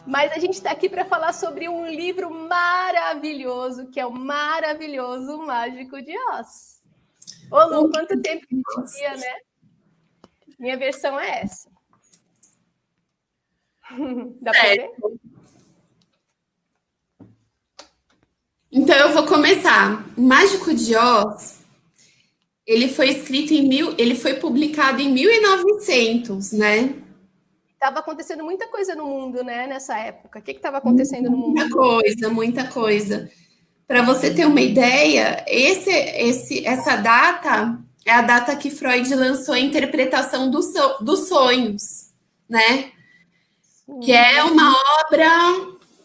Mas a gente está aqui para falar sobre um livro maravilhoso, que é o maravilhoso Mágico de Oz. Ô, Lu, quanto tempo que a gente via, né? Minha versão é essa. Dá para ver? Então eu vou começar. O Mágico de Oz, ele foi escrito ele foi publicado em 1900, né? Estava acontecendo muita coisa no mundo, né, nessa época. O que estava acontecendo no mundo? Muita coisa. Para você ter uma ideia, essa data é a data que Freud lançou a interpretação dos sonhos, né? Que é uma obra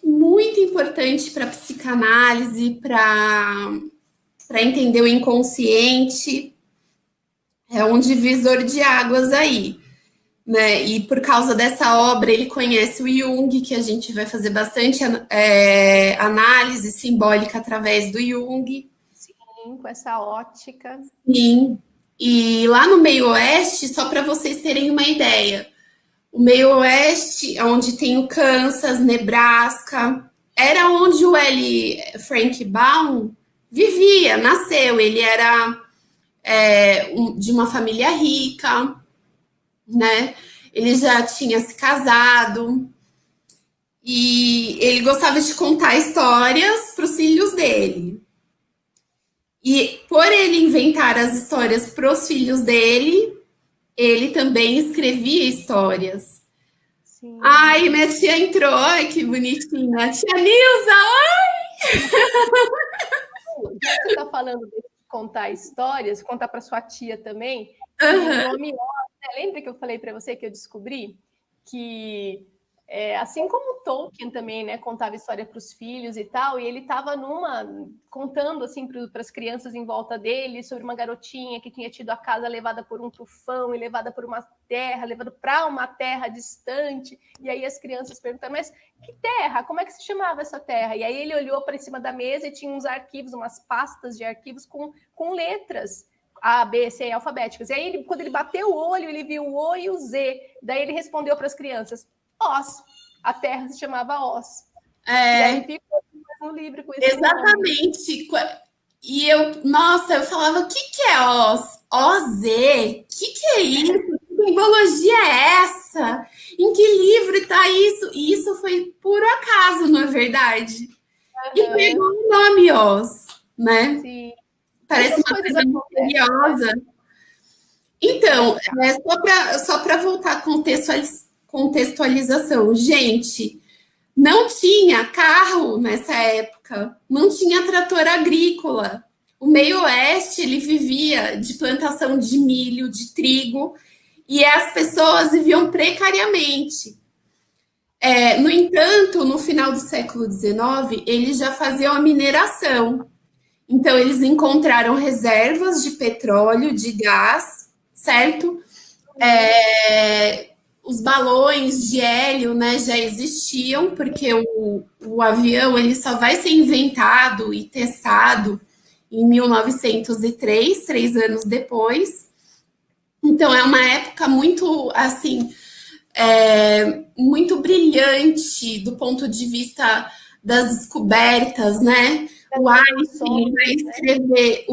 muito importante para a psicanálise, para entender o inconsciente. É um divisor de águas aí, né? E por causa dessa obra, ele conhece o Jung, que a gente vai fazer bastante análise simbólica através do Jung. Sim, com essa ótica. Sim. E lá no meio oeste, só para vocês terem uma ideia, o meio oeste, onde tem o Kansas, Nebraska, era onde o L. Frank Baum vivia, nasceu. Ele era de uma família rica, né? Ele já tinha se casado e ele gostava de contar histórias para os filhos dele. E por ele inventar as histórias para os filhos dele, ele também escrevia histórias. Sim. Ai, minha tia entrou, ai, que bonitinha. Tia Nilza, oi! Já que você está falando de contar histórias, contar para sua tia também, o nome Oz, né? Lembra que eu falei para você que eu descobri que, assim como Tolkien também, né, contava história para os filhos e tal, e ele estava contando assim para as crianças em volta dele sobre uma garotinha que tinha tido a casa levada por um tufão e levada por uma terra, levada para uma terra distante, e aí as crianças perguntaram, mas que terra? Como é que se chamava essa terra? E aí ele olhou para cima da mesa e tinha uns arquivos, umas pastas de arquivos com letras A, B, C, alfabéticas. E aí, quando ele bateu o olho, ele viu o O e o Z. Daí ele respondeu para as crianças, Oz. A terra se chamava Oz. E aí ficou no livro com esse Exatamente. Nome. E eu falava, o que é Oz? OZ? O que é isso? Que simbologia é essa? Em que livro está isso? E isso foi por acaso, não é verdade? E pegou o nome Oz, né? Sim. Parece uma coisa misteriosa. Então, só para voltar à contextualização, gente, não tinha carro nessa época, não tinha trator agrícola. O meio oeste, ele vivia de plantação de milho, de trigo, e as pessoas viviam precariamente. No entanto, no final do século XIX, eles já faziam a mineração. Então, eles encontraram reservas de petróleo, de gás, certo? Os balões de hélio, né, já existiam, porque o avião ele só vai ser inventado e testado em 1903, 3 anos depois. Então, é uma época muito, assim, muito brilhante do ponto de vista das descobertas, né? O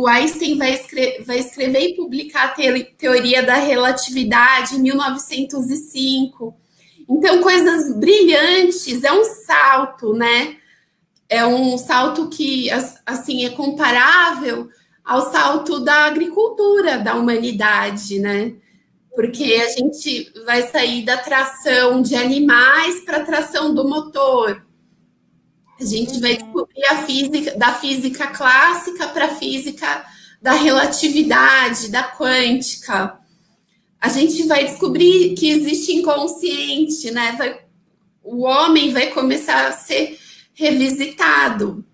Einstein vai escrever e publicar a teoria da relatividade em 1905. Então, coisas brilhantes, é um salto, né? É um salto que, assim, é comparável ao salto da agricultura da humanidade, né? Porque a gente vai sair da tração de animais para a tração do motor. A gente vai descobrir a física, da física clássica para a física da relatividade, da quântica. A gente vai descobrir que existe inconsciente, né? O homem vai começar a ser revisitado.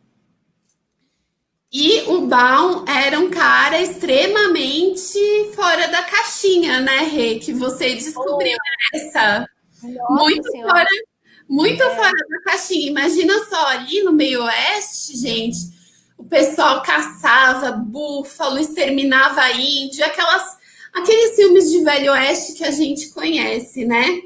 E o Baum era um cara extremamente fora da caixinha, né, Rê? Que você descobriu essa. Muito fora da caixinha. Imagina só, ali no meio oeste, gente, o pessoal caçava búfalo, exterminava índio, aqueles filmes de velho oeste que a gente conhece, né?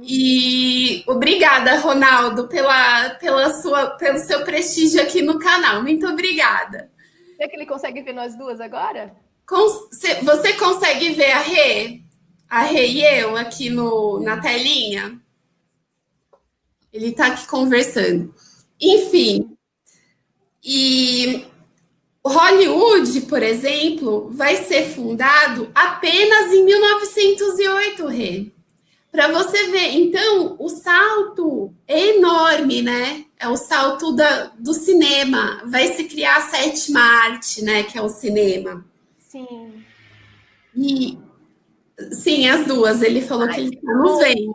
E obrigada, Ronaldo, pelo seu prestígio aqui no canal. Muito obrigada. Será que ele consegue ver nós duas agora? Você consegue ver a Rê e eu aqui na telinha? Ele está aqui conversando. Enfim, e Hollywood, por exemplo, vai ser fundado apenas em 1908, Rê. Para você ver, então, o salto é enorme, né? É o salto do cinema. Vai se criar a sétima arte, né? Que é o cinema. Sim. E, sim, as duas. Ele falou que ele está nos vendo.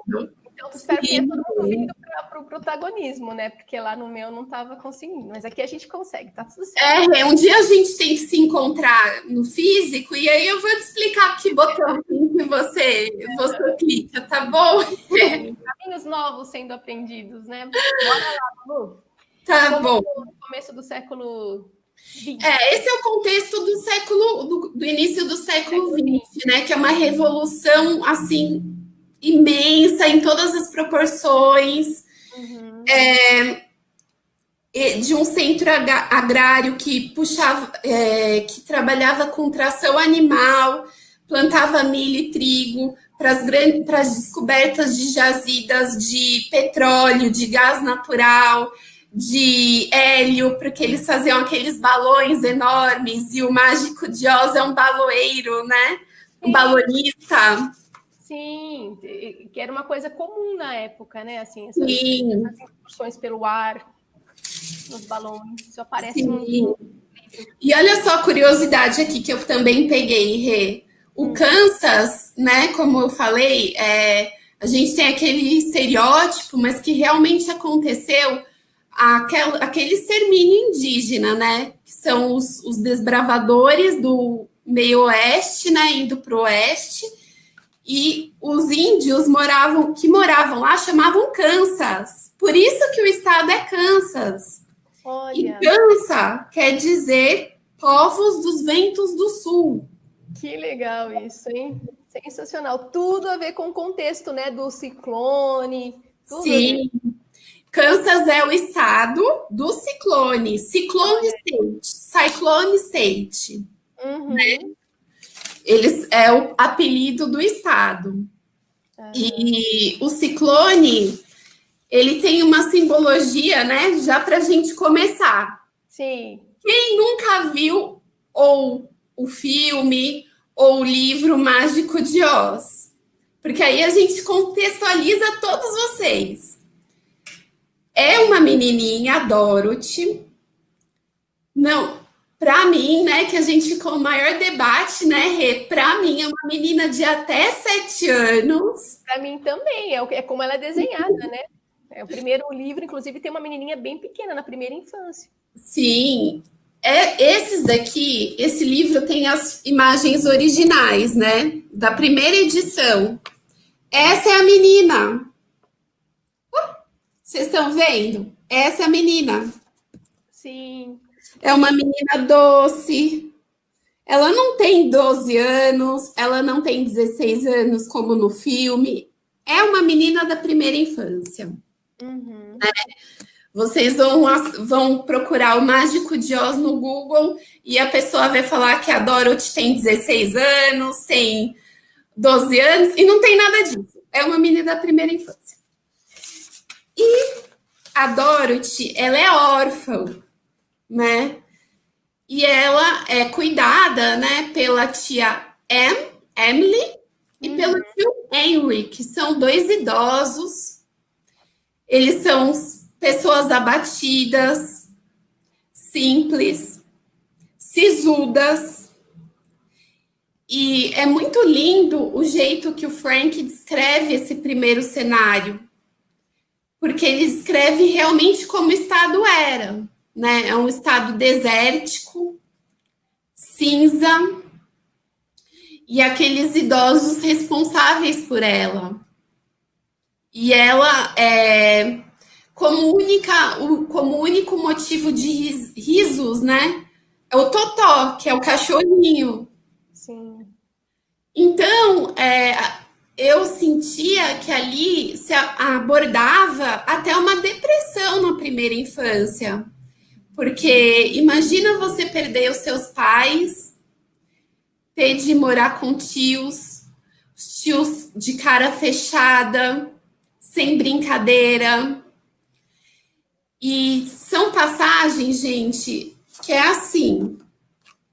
Então, espero que todo mundo vindo para o protagonismo, né? Porque lá no meu não estava conseguindo. Mas aqui a gente consegue, tá tudo certo. Um dia a gente tem que se encontrar no físico e aí eu vou te explicar que botão que você clica, tá bom? Caminhos novos sendo aprendidos, né? Bora lá, Lu. Tá bom. No começo do século XX. Esse é o contexto do início do século XX, né? Que é uma revolução assim imensa em todas as proporções. Uhum. De um centro agrário que puxava, que trabalhava com tração animal, plantava milho e trigo para as descobertas de jazidas de petróleo, de gás natural, de hélio, porque eles faziam aqueles balões enormes, e o Mágico de Oz é um baloeiro, né? Um balonista. Sim, que era uma coisa comum na época, né? Assim, essas incursões pelo ar, nos balões, isso aparece no livro. E olha só a curiosidade aqui que eu também peguei, Rê. O Kansas, né, como eu falei, a gente tem aquele estereótipo, mas que realmente aconteceu aquele extermínio indígena, né? Que são os desbravadores do meio oeste, né, indo para o oeste. E os índios que moravam lá chamavam Kansas. Por isso que o estado é Kansas. Olha. E Kansas quer dizer povos dos ventos do sul. Que legal isso, hein? Sensacional. Tudo a ver com o contexto, né? Do ciclone. Sim. Kansas é o estado do ciclone. Cyclone State. Uhum. Né? É o apelido do estado. Uhum. E o ciclone, ele tem uma simbologia, né? Já para a gente começar. Sim. Quem nunca viu ou o filme ou o livro Mágico de Oz? Porque aí a gente contextualiza todos vocês. É uma menininha, a Dorothy. Não, para mim, né, que a gente ficou no maior debate, né, Rê? Para mim, é uma menina de até 7 anos. Para mim também, é como ela é desenhada, né? O primeiro livro, inclusive, tem uma menininha bem pequena, na primeira infância. Sim. Esse livro tem as imagens originais, né? Da primeira edição. Essa é a menina. Vocês estão vendo? Essa é a menina. Sim. É uma menina doce. Ela não tem 12 anos, ela não tem 16 anos, como no filme. É uma menina da primeira infância. Uhum. Vocês vão procurar o Mágico de Oz no Google e a pessoa vai falar que a Dorothy tem 16 anos, tem 12 anos, e não tem nada disso. É uma menina da primeira infância. E a Dorothy, ela é órfã, né? E ela é cuidada, né, pela tia Emily, e pelo tio Henry, que são 2 idosos. Eles são pessoas abatidas, simples, sisudas. E é muito lindo o jeito que o Frank descreve esse primeiro cenário, porque ele descreve realmente como o estado era, né? É um estado desértico, cinza, e aqueles idosos responsáveis por ela. E ela como único motivo de risos, né? É o Totó, que é o cachorrinho. Sim. Então, eu sentia que ali se abordava até uma depressão na primeira infância. Porque imagina você perder os seus pais, ter de morar com tios, os tios de cara fechada, sem brincadeira. E são passagens, gente, que é assim.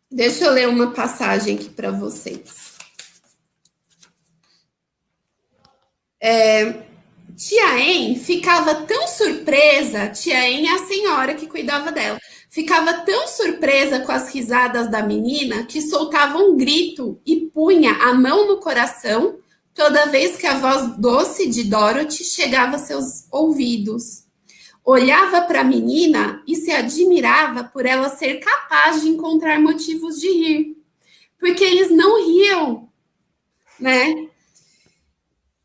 Deixa eu ler uma passagem aqui para vocês. Tia En ficava tão surpresa, tia En é a senhora que cuidava dela, ficava tão surpresa com as risadas da menina que soltava um grito e punha a mão no coração toda vez que a voz doce de Dorothy chegava a seus ouvidos. Olhava para a menina e se admirava por ela ser capaz de encontrar motivos de rir, porque eles não riam, né?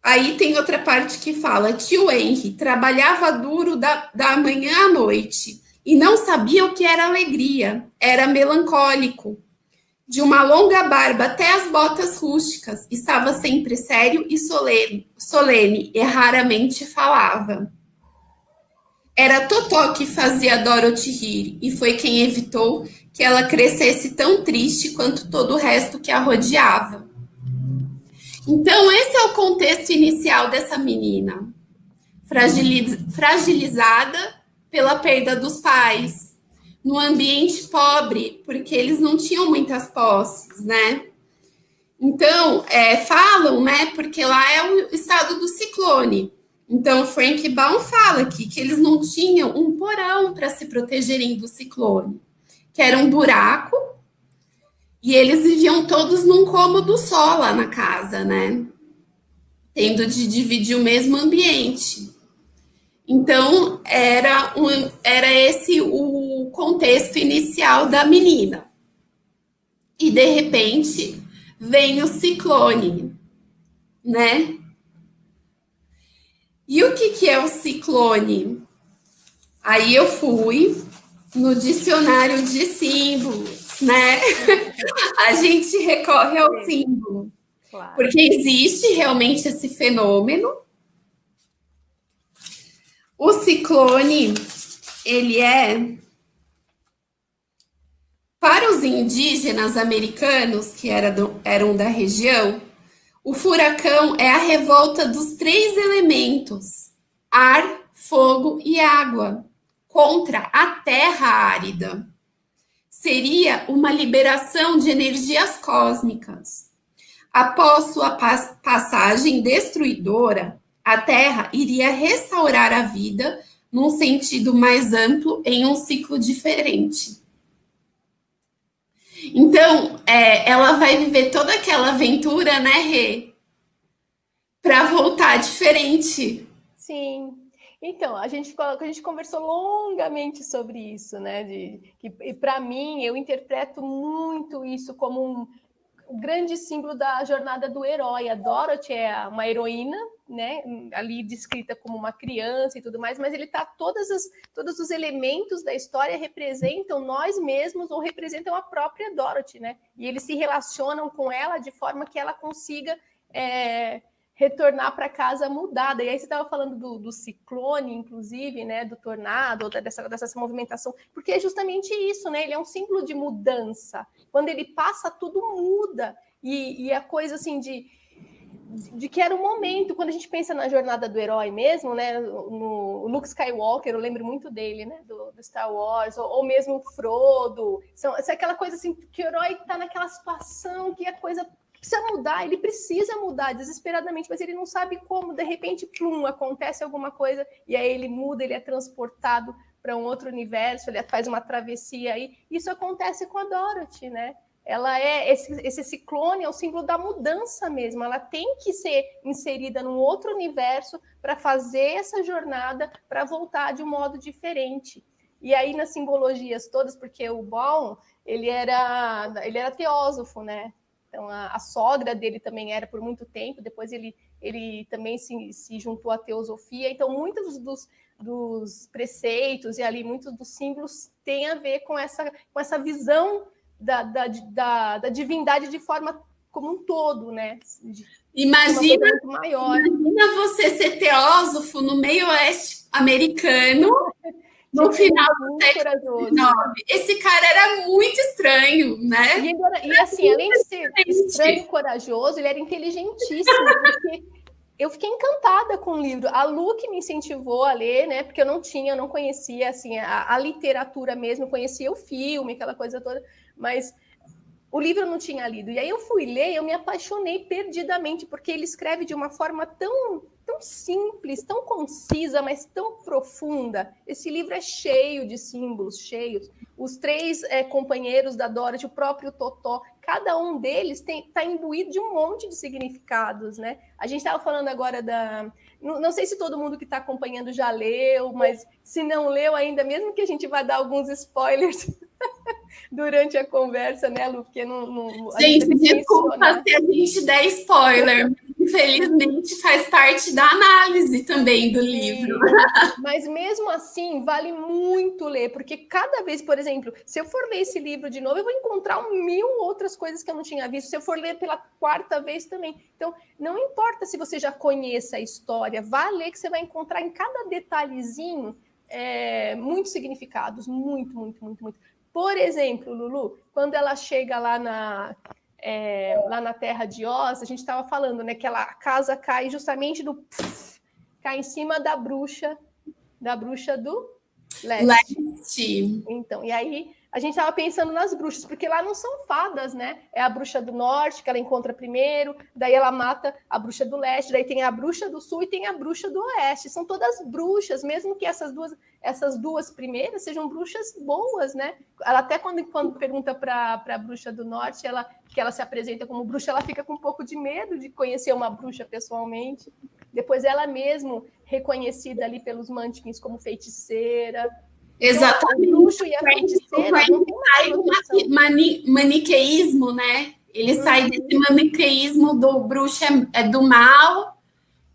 Aí tem outra parte que fala: tio Henry trabalhava duro da manhã à noite e não sabia o que era alegria, era melancólico. De uma longa barba até as botas rústicas, estava sempre sério e solene e raramente falava. Era Totó que fazia Dorothy rir e foi quem evitou que ela crescesse tão triste quanto todo o resto que a rodeava. Então, esse é o contexto inicial dessa menina, fragilizada pela perda dos pais, no ambiente pobre, porque eles não tinham muitas posses, né? Então, falam, né? Porque lá é o estado do ciclone. Então, Frank Baum fala aqui que eles não tinham um porão para se protegerem do ciclone, que era um buraco. E eles viviam todos num cômodo só lá na casa, né? Tendo de dividir o mesmo ambiente. Então, era esse o contexto inicial da menina. E, de repente, vem o ciclone, né? E o que é o ciclone? Aí eu fui no dicionário de símbolos, né? A gente recorre ao símbolo. Claro. Porque existe realmente esse fenômeno. O ciclone, ele é... Para os indígenas americanos, que eram da região, o furacão é a revolta dos 3 elementos, ar, fogo e água, contra a terra árida. Seria uma liberação de energias cósmicas. Após sua passagem destruidora, a Terra iria restaurar a vida num sentido mais amplo em um ciclo diferente. Então, ela vai viver toda aquela aventura, né, Rê? Para voltar diferente. Sim. Então, a gente conversou longamente sobre isso, né? E para mim, eu interpreto muito isso como um grande símbolo da jornada do herói. A Dorothy é uma heroína, né? Ali descrita como uma criança e tudo mais, mas ele tá todos os elementos da história representam nós mesmos ou representam a própria Dorothy, né? E eles se relacionam com ela de forma que ela consiga retornar para casa mudada. E aí você estava falando do ciclone, inclusive, né, do tornado, dessa movimentação, porque é justamente isso, né? Ele é um símbolo de mudança. Quando ele passa, tudo muda. E a coisa assim de que era o momento, quando a gente pensa na jornada do herói mesmo, né, no Luke Skywalker, eu lembro muito dele, né, do Star Wars, ou mesmo o Frodo, são aquela coisa assim, que o herói está naquela situação que a coisa precisa mudar, ele precisa mudar desesperadamente, mas ele não sabe como, de repente, plum, acontece alguma coisa, e aí ele muda, ele é transportado para um outro universo, ele faz uma travessia aí. Isso acontece com a Dorothy, né? Ela esse ciclone é o símbolo da mudança mesmo, ela tem que ser inserida num outro universo para fazer essa jornada, para voltar de um modo diferente. E aí nas simbologias todas, porque o Baum, ele era teósofo, né? Então, a sogra dele também era por muito tempo, depois ele também se juntou à teosofia. Então, muitos dos preceitos e ali muitos dos símbolos têm a ver com essa visão da divindade de forma como um todo, né? Imagina, maior. Imagina você ser teósofo no meio oeste americano no final do século XIX. Esse cara era muito estranho, né? E assim, além de ser estranho e corajoso, ele era inteligentíssimo, porque eu fiquei encantada com o livro. A Lu que me incentivou a ler, né? Porque eu não conhecia assim, a literatura mesmo, eu conhecia o filme, aquela coisa toda, mas o livro eu não tinha lido. E aí eu fui ler e eu me apaixonei perdidamente, porque ele escreve de uma forma tão simples, tão concisa, mas tão profunda. Esse livro é cheio de símbolos, cheios. Os três companheiros da Dorothy, o próprio Totó, cada um deles está imbuído de um monte de significados, né? A gente estava falando agora da... Não sei se todo mundo que está acompanhando já leu, mas se não leu ainda, mesmo que a gente vá dar alguns spoilers durante a conversa, né, Lu? Porque gente, desculpa se a gente der spoiler, infelizmente faz parte da análise também do livro. Mas mesmo assim, vale muito ler, porque cada vez, por exemplo, se eu for ler esse livro de novo, eu vou encontrar 1000 outras coisas que eu não tinha visto. Se eu for ler pela 4ª vez também. Então, não importa se você já conheça a história, vá ler que você vai encontrar em cada detalhezinho muitos significados, muito, muito, muito, muito. Por exemplo, Lulu, quando ela chega lá na Terra de Oz, a gente estava falando, né, que a casa cai justamente cai em cima da bruxa do leste. Então, e aí a gente estava pensando nas bruxas, porque lá não são fadas, né? É a bruxa do norte que ela encontra primeiro, daí ela mata a bruxa do leste, daí tem a bruxa do sul e tem a bruxa do oeste. São todas bruxas, mesmo que essas duas primeiras sejam bruxas boas, né? Ela até quando pergunta para a bruxa do norte, que ela se apresenta como bruxa, ela fica com um pouco de medo de conhecer uma bruxa pessoalmente. Depois ela mesmo reconhecida ali pelos Munchkins como feiticeira. Exatamente. Então, o bruxo e a feiticeira não tem maniqueísmo, né? Ele sai desse maniqueísmo do bruxo é do mal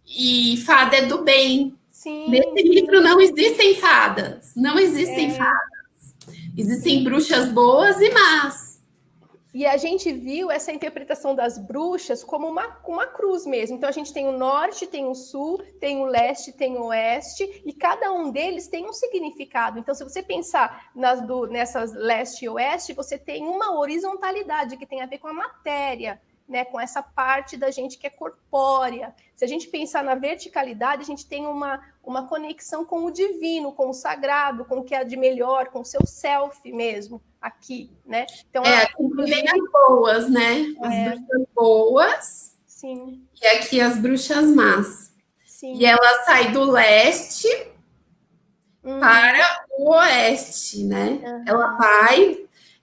e fada é do bem. Sim, Nesse livro não existem fadas. Não existem fadas. Existem bruxas boas e más. E a gente viu essa interpretação das bruxas como uma cruz mesmo. Então, a gente tem o norte, tem o sul, tem o leste, tem o oeste, e cada um deles tem um significado. Então, se você pensar nessas leste e oeste, você tem uma horizontalidade que tem a ver com a matéria, né, com essa parte da gente que é corpórea. Se a gente pensar na verticalidade, a gente tem uma conexão com o divino, com o sagrado, com o que é de melhor, com o seu self mesmo, aqui, né? Então, inclusive as boas, né? As bruxas boas. Sim. E aqui as bruxas más. Sim. E ela sai do leste para o oeste, né?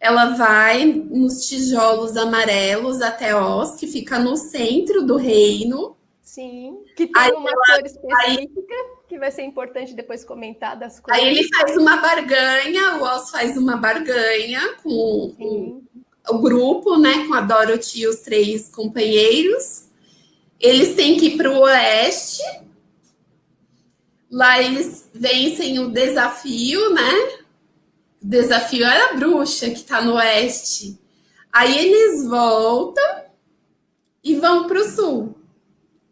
Ela vai nos tijolos amarelos até Oz, que fica no centro do reino. Sim, que tem uma cor específica, que vai ser importante depois comentar das cores. Aí ele faz uma barganha, o Oz faz uma barganha com o grupo, né? Com a Dorothy e os 3 companheiros. Eles têm que ir para o oeste. Lá eles vencem o desafio, né? O desafio era a bruxa que está no oeste. Aí eles voltam e vão para o sul.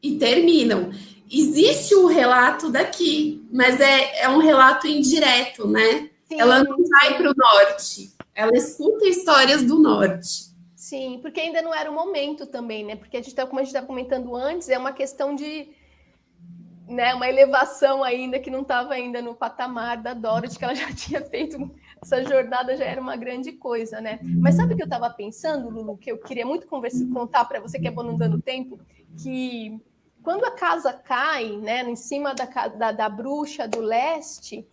E terminam. Existe um relato daqui, mas é um relato indireto, né? Sim, ela não vai para o norte. Ela escuta histórias do norte. Sim, porque ainda não era o momento também, né? Porque como a gente estava comentando antes, é uma questão de... né, uma elevação ainda que não estava ainda no patamar da Dorothy, que ela já tinha feito, essa jornada já era uma grande coisa, né? Mas sabe o que eu estava pensando, Lulu, que eu queria muito contar para você, que é bom não dando tempo, que quando a casa cai, né, em cima da bruxa do leste,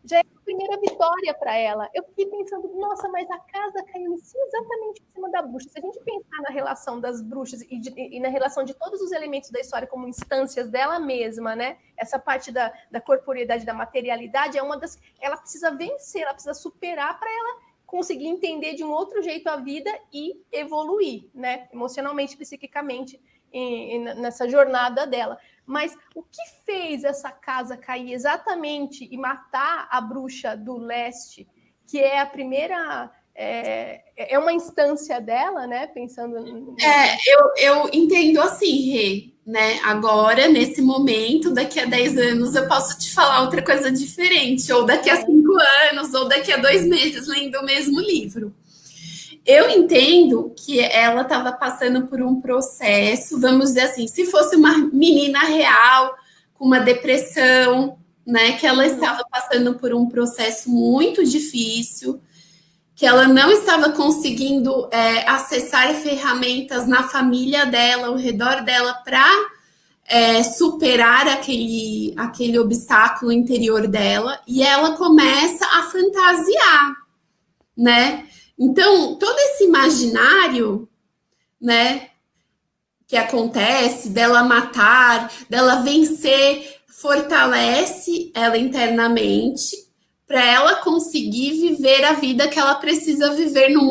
já é a primeira vitória para ela. Eu fiquei pensando, nossa, mas a casa caiu exatamente em cima da bruxa. Se a gente pensar na relação das bruxas e na relação de todos os elementos da história como instâncias dela mesma, né? Essa parte da corporeidade, da materialidade, é uma das... Ela precisa vencer, ela precisa superar para ela conseguir entender de um outro jeito a vida e evoluir, né? Emocionalmente, psiquicamente, nessa jornada dela. Mas o que fez essa casa cair exatamente e matar a bruxa do leste, que é a primeira é uma instância dela, né? Pensando... Eu entendo assim, Rê, né? Agora, nesse momento, daqui a 10 anos, eu posso te falar outra coisa diferente, ou daqui a 5 anos, ou daqui a 2 meses, lendo o mesmo livro. Eu entendo que ela estava passando por um processo, vamos dizer assim, se fosse uma menina real, com uma depressão, né? Que ela estava passando por um processo muito difícil, que ela não estava conseguindo acessar ferramentas na família dela, ao redor dela, para superar aquele obstáculo interior dela, e ela começa a fantasiar, né? Então, todo esse imaginário, né, que acontece, dela matar, dela vencer, fortalece ela internamente, para ela conseguir viver a vida que ela precisa viver no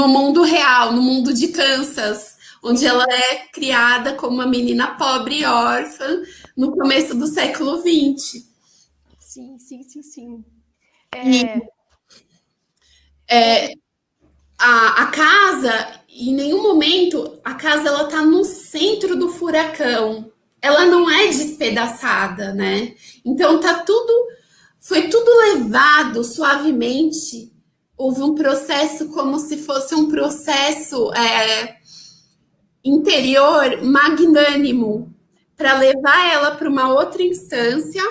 mundo real, no mundo de Kansas, onde ela é criada como uma menina pobre e órfã no começo do século XX. Sim. A casa, em nenhum momento, a casa ela tá no centro do furacão. Ela não é despedaçada, né? Então foi tudo levado suavemente. Houve um processo como se fosse um processo interior magnânimo para levar ela para uma outra instância.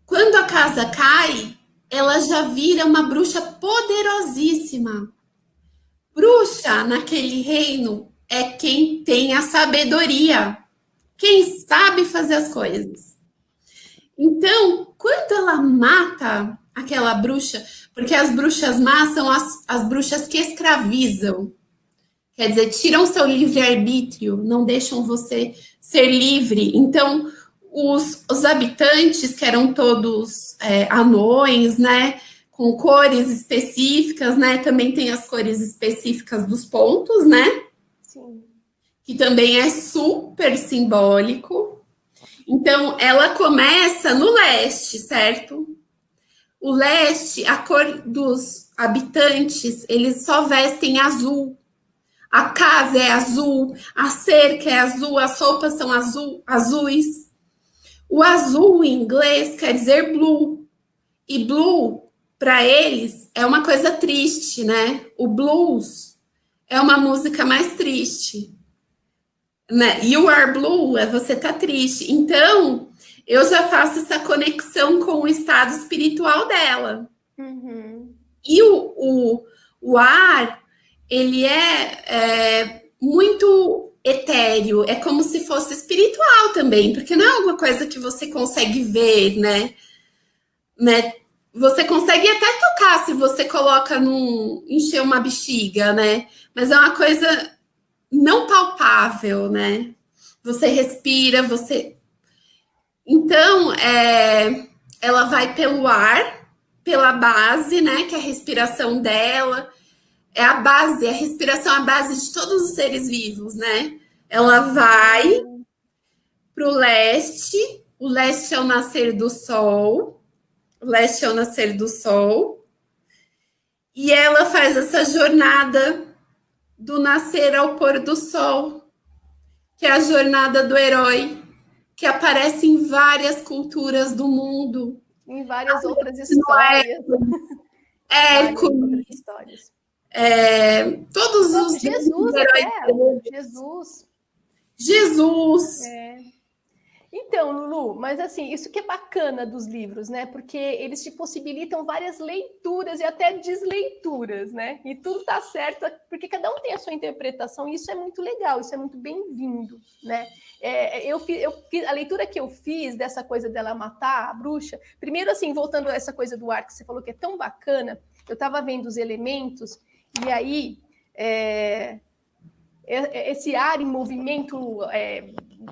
Quando a casa cai, ela já vira uma bruxa poderosíssima. Bruxa naquele reino é quem tem a sabedoria, quem sabe fazer as coisas. Então, quando ela mata aquela bruxa, porque as bruxas más são as bruxas que escravizam, quer dizer, tiram seu livre-arbítrio, não deixam você ser livre. Então, os habitantes, que eram todos anões, né, com cores específicas, né, também tem as cores específicas dos pontos, né, Sim. que também é super simbólico. Então, ela começa no leste, certo? O leste, a cor dos habitantes, eles só vestem azul. A casa é azul, a cerca é azul, as roupas são azuis. O azul em inglês quer dizer blue. E blue, para eles, é uma coisa triste, né? O blues é uma música mais triste. Né? You are blue, você tá triste. Então, eu já faço essa conexão com o estado espiritual dela. E o ar, ele é muito etéreo, é como se fosse espiritual também, porque não é alguma coisa que você consegue ver, né? Você consegue até tocar se você coloca encher uma bexiga, né? Mas é uma coisa não palpável, né? Você respira, Então, ela vai pelo ar, pela base, né? Que é a respiração dela. É a base, a respiração é a base de todos os seres vivos, né? Ela vai para o leste é o nascer do sol, o leste é o nascer do sol, e ela faz essa jornada do nascer ao pôr do sol, que é a jornada do herói, que aparece em várias culturas do mundo. Em várias outras histórias. Hércules. Todos os Jesus até. Jesus. Então, Lulu, mas assim, isso que é bacana dos livros, né? Porque eles te possibilitam várias leituras e até desleituras, né? E tudo tá certo, porque cada um tem a sua interpretação, e isso é muito legal, isso é muito bem-vindo, né? A leitura que eu fiz dessa coisa dela matar a bruxa, primeiro assim, voltando a essa coisa do ar que você falou que é tão bacana, eu estava vendo os elementos, e aí esse ar em movimento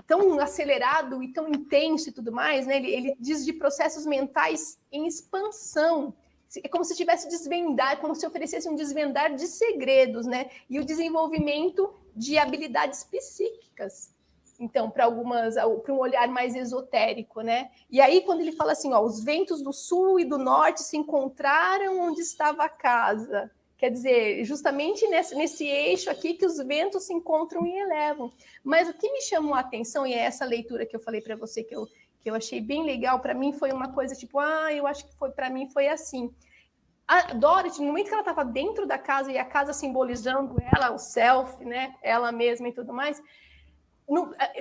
tão acelerado e tão intenso e tudo mais, né? Ele diz de processos mentais em expansão. É como se tivesse desvendar, como se oferecesse um desvendar de segredos, né? E o desenvolvimento de habilidades psíquicas, Então, para um olhar mais esotérico, né? E aí, quando ele fala assim, ó, os ventos do sul e do norte se encontraram onde estava a casa. Quer dizer, justamente nesse eixo aqui que os ventos se encontram e elevam. Mas o que me chamou a atenção, e é essa leitura que eu falei para você que eu achei bem legal, para mim foi uma coisa tipo, eu acho que para mim foi assim. A Dorothy, no momento que ela estava dentro da casa e a casa simbolizando ela, o self, né, ela mesma e tudo mais,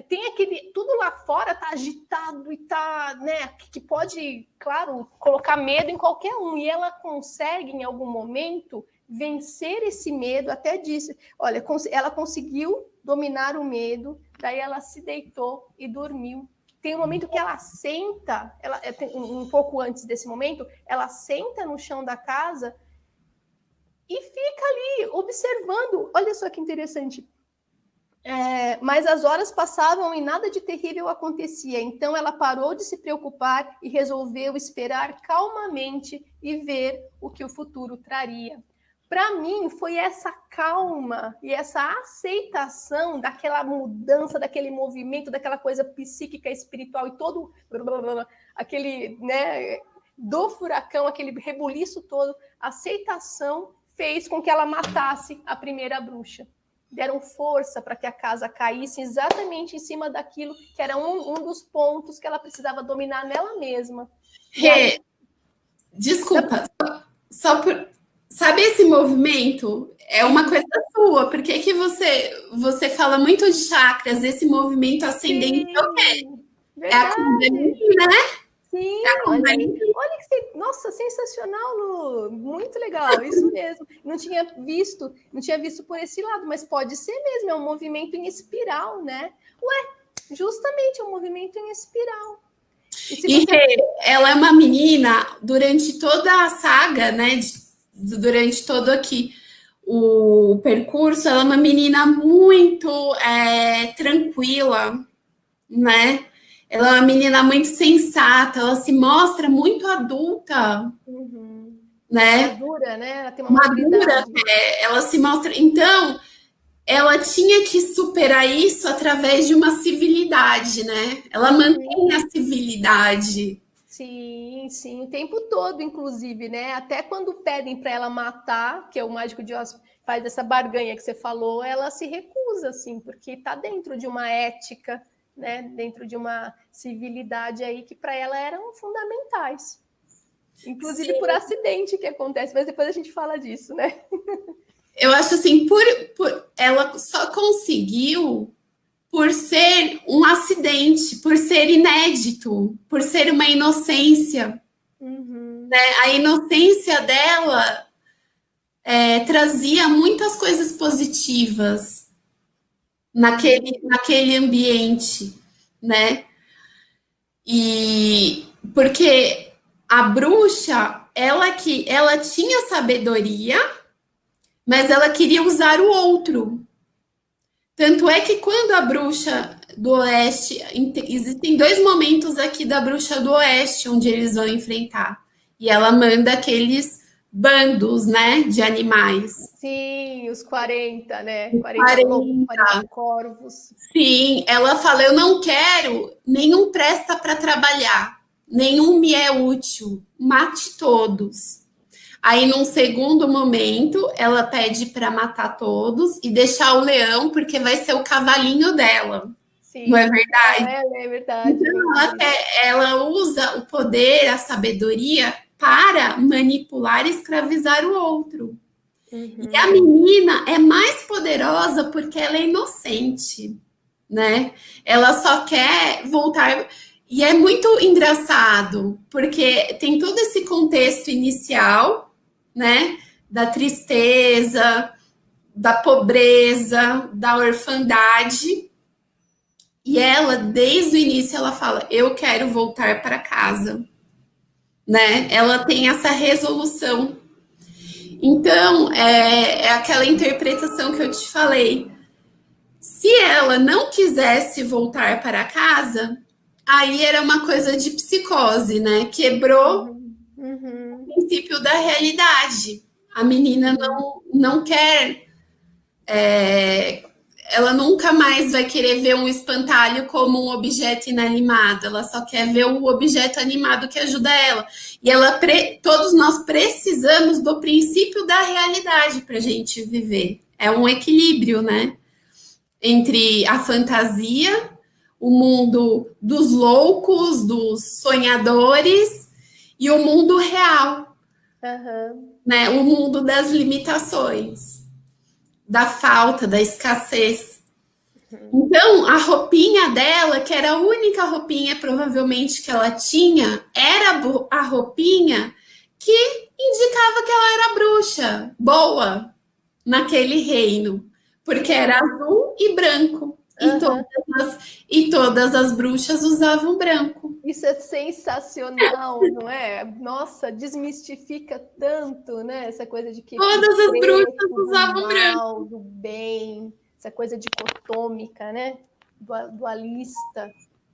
tem aquele tudo lá fora tá agitado e tá, né, que pode, claro, colocar medo em qualquer um, e ela consegue em algum momento vencer esse medo, até disse, olha, ela conseguiu dominar o medo, daí ela se deitou e dormiu. Tem um momento que ela senta, um pouco antes desse momento, ela senta no chão da casa e fica ali observando. Olha só que interessante. Mas as horas passavam e nada de terrível acontecia. Então ela parou de se preocupar e resolveu esperar calmamente e ver o que o futuro traria. Para mim, foi essa calma e essa aceitação daquela mudança, daquele movimento, daquela coisa psíquica, espiritual e todo aquele, né, do furacão, aquele rebuliço todo, a aceitação fez com que ela matasse a primeira bruxa. Deram força para que a casa caísse exatamente em cima daquilo que era um dos pontos que ela precisava dominar nela mesma. Aí... Desculpa, só por... Sabe esse movimento? É uma coisa sua, porque que você fala muito de chakras, esse movimento ascendente é o quê? Verdade. É a Kundalini, né? Sim, olha que você... Nossa, sensacional, Lu. Muito legal, isso mesmo. Não tinha visto por esse lado, mas pode ser mesmo, é um movimento em espiral, né? Justamente, é um movimento em espiral. Ela é uma menina, durante toda a saga, né? Durante todo aqui o percurso, ela é uma menina muito tranquila, né? Ela é uma menina muito sensata, ela se mostra muito adulta, né? Madura, né? Ela tem uma madura, ela se mostra... Então, ela tinha que superar isso através de uma civilidade, né? Ela mantém a civilidade. Sim, sim, o tempo todo, inclusive, né? Até quando pedem para ela matar, que é o Mágico de Oz faz essa barganha que você falou, ela se recusa, assim, porque está dentro de uma ética, né? Dentro de uma civilidade aí que para ela eram fundamentais. Inclusive por acidente que acontece, mas depois a gente fala disso, né? Eu acho assim, ela só conseguiu por ser um acidente, por ser inédito, por ser uma inocência. Né? A inocência dela trazia muitas coisas positivas naquele ambiente, né? E porque a bruxa, ela tinha sabedoria, mas ela queria usar o outro. Tanto é que quando a bruxa do oeste... Existem 2 momentos aqui da bruxa do oeste onde eles vão enfrentar. E ela manda aqueles bandos, né, de animais. Sim, os 40, né? 40 corvos. Sim, ela fala, eu não quero, nenhum presta para trabalhar, nenhum me é útil, mate todos. Aí, num segundo momento, ela pede para matar todos e deixar o leão, porque vai ser o cavalinho dela. Sim. Não é verdade? É verdade. Então, ela usa o poder, a sabedoria, para manipular e escravizar o outro. E a menina é mais poderosa porque ela é inocente, né? Ela só quer voltar... E é muito engraçado, porque tem todo esse contexto inicial, né? Da tristeza, da pobreza, da orfandade. E ela, desde o início, ela fala, eu quero voltar para casa, né? Ela tem essa resolução. Então, é aquela interpretação que eu te falei. Se ela não quisesse voltar para casa, aí era uma coisa de psicose, né? Quebrou o princípio da realidade. A menina não quer... ela nunca mais vai querer ver um espantalho como um objeto inanimado, ela só quer ver o objeto animado que ajuda ela. E todos nós precisamos do princípio da realidade para a gente viver. É um equilíbrio, né? Entre a fantasia, o mundo dos loucos, dos sonhadores e o mundo real, né? O mundo das limitações, da falta, da escassez. Então, a roupinha dela, que era a única roupinha provavelmente que ela tinha, era a roupinha que indicava que ela era bruxa, boa, naquele reino, porque era azul e branco. E todas as bruxas usavam branco. Isso é sensacional, não é? Nossa, desmistifica tanto, né? Essa coisa de que todas as bruxas usavam mal, branco, do bem, essa coisa dicotômica, né? Dualista.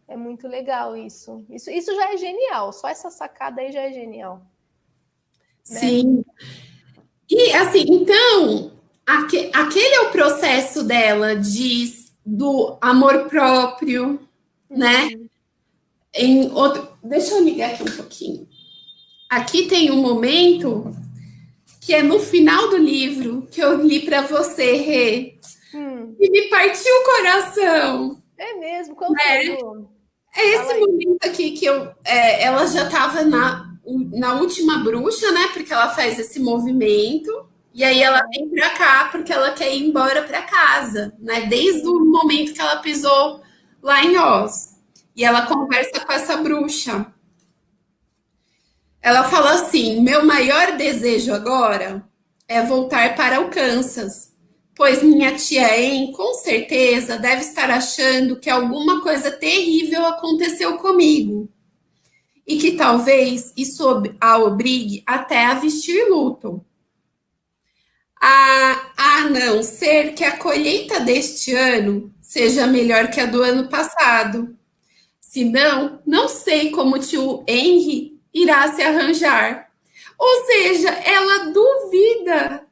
É muito legal isso. Isso já é genial. Só essa sacada aí já é genial. Sim. Né? E assim, então, aquele é o processo dela do amor próprio, né? Deixa eu ligar aqui um pouquinho. Aqui tem um momento que é no final do livro que eu li para você, Rê, e me partiu o coração. É mesmo? Qual foi? É esse momento aqui que ela já estava na última bruxa, né? Porque ela faz esse movimento. E aí ela vem para cá porque ela quer ir embora para casa, né? Desde o momento que ela pisou lá em Oz. E ela conversa com essa bruxa. Ela fala assim: meu maior desejo agora é voltar para o Kansas, pois minha tia Anne, com certeza, deve estar achando que alguma coisa terrível aconteceu comigo. E que talvez isso a obrigue até a vestir luto. A não ser que a colheita deste ano seja melhor que a do ano passado. Se não, não sei como o tio Henry irá se arranjar. Ou seja, ela duvida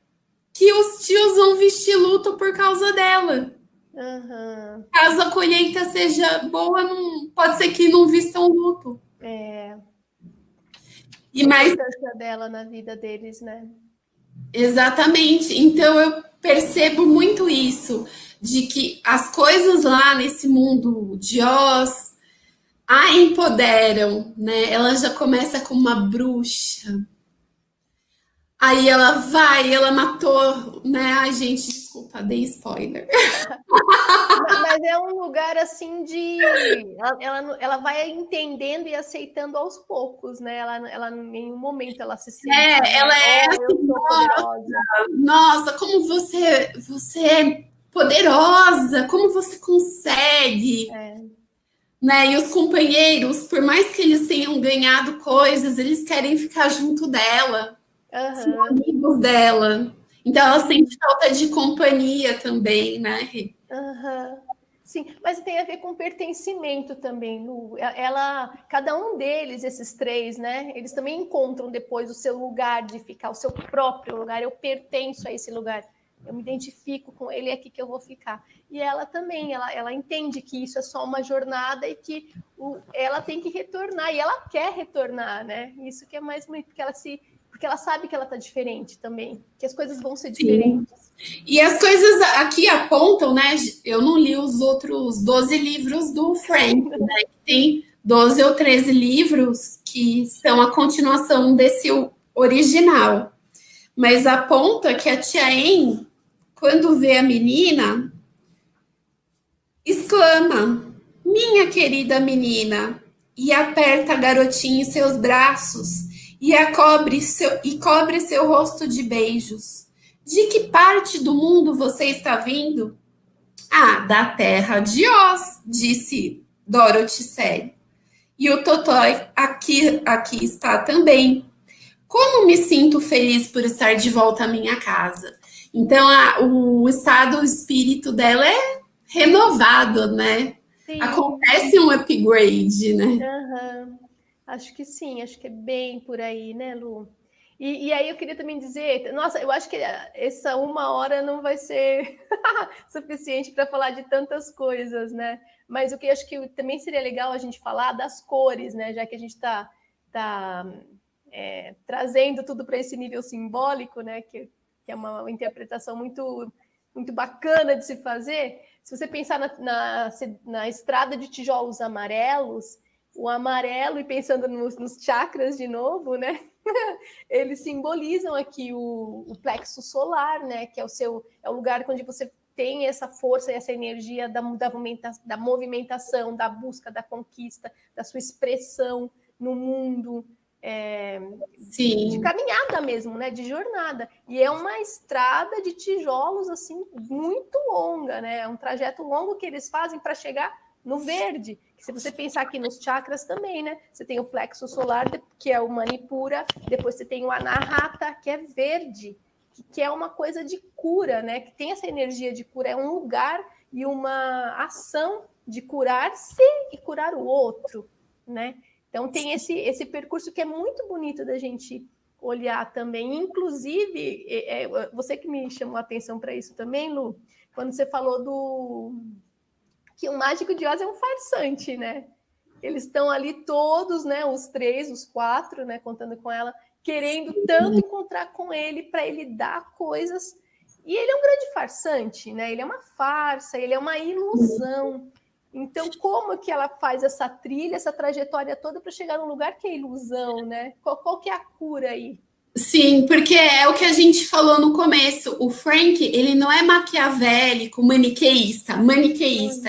que os tios vão vestir luto por causa dela. Caso a colheita seja boa, pode ser que não vistam luto. E mais a importância dela na vida deles, né? Exatamente. Então eu percebo muito isso, de que as coisas lá nesse mundo de Oz a empoderam, né? Ela já começa como uma bruxa. Aí ela matou, né? Ai, gente, desculpa, dei spoiler. Mas é um lugar assim de. Ela vai entendendo e aceitando aos poucos, né? Ela em nenhum momento ela se sente. Ela é assim, nossa, como você é poderosa, como você consegue. Né? E os companheiros, por mais que eles tenham ganhado coisas, eles querem ficar junto dela, são amigos dela. Então ela sente falta de companhia também, né? Sim, mas tem a ver com pertencimento também, Lu. Cada um deles, esses três, né? Eles também encontram depois o seu lugar de ficar, o seu próprio lugar. Eu pertenço a esse lugar. Eu me identifico com ele, é aqui que eu vou ficar. E ela também, ela entende que isso é só uma jornada e que ela tem que retornar, e ela quer retornar, né? Isso que é mais bonito, porque ela sabe que ela está diferente também, que as coisas vão ser diferentes. E as coisas aqui apontam, né? Eu não li os outros 12 livros do Frank, né? Tem 12 ou 13 livros que são a continuação desse original. Mas aponta que a tia Anne, quando vê a menina, exclama: minha querida menina, e aperta a garotinha em seus braços e cobre seu rosto de beijos. De que parte do mundo você está vindo? Ah, da terra de Oz, disse Dorothy sério. E o Totói aqui está também. Como me sinto feliz por estar de volta à minha casa. Então, o estado, o espírito dela é renovado, né? Sim. Acontece um upgrade, né? Acho que sim, acho que é bem por aí, né, Lu? E aí eu queria também dizer, nossa, eu acho que essa 1 hora não vai ser suficiente para falar de tantas coisas, né? Mas o que eu acho que também seria legal a gente falar das cores, né? Já que a gente está trazendo tudo para esse nível simbólico, né? Que é uma interpretação muito, muito bacana de se fazer. Se você pensar na estrada de tijolos amarelos, o amarelo, e pensando nos chakras de novo, né? Eles simbolizam aqui o plexo solar, né? Que é o lugar onde você tem essa força e essa energia da movimentação, da busca, da conquista, da sua expressão no mundo, de caminhada mesmo, né? De jornada. E é uma estrada de tijolos assim muito longa, né? É um trajeto longo que eles fazem para chegar no verde. Se você pensar aqui nos chakras também, né? Você tem o plexo solar, que é o Manipura, depois você tem o Anahata, que é verde, que é uma coisa de cura, né? Que tem essa energia de cura, é um lugar e uma ação de curar-se e curar o outro, né? Então tem esse percurso que é muito bonito da gente olhar também. Inclusive, você que me chamou a atenção para isso também, Lu, quando você falou que o Mágico de Oz é um farsante, né? Eles estão ali todos, né? Os 3, os 4, né? Contando com ela, querendo tanto encontrar com ele para ele dar coisas. E ele é um grande farsante, né? Ele é uma farsa, ele é uma ilusão. Então, como que ela faz essa trilha, essa trajetória toda para chegar num lugar que é ilusão, né? Qual que é a cura aí? Sim, porque é o que a gente falou no começo. O Frank, ele não é maquiavélico, maniqueísta.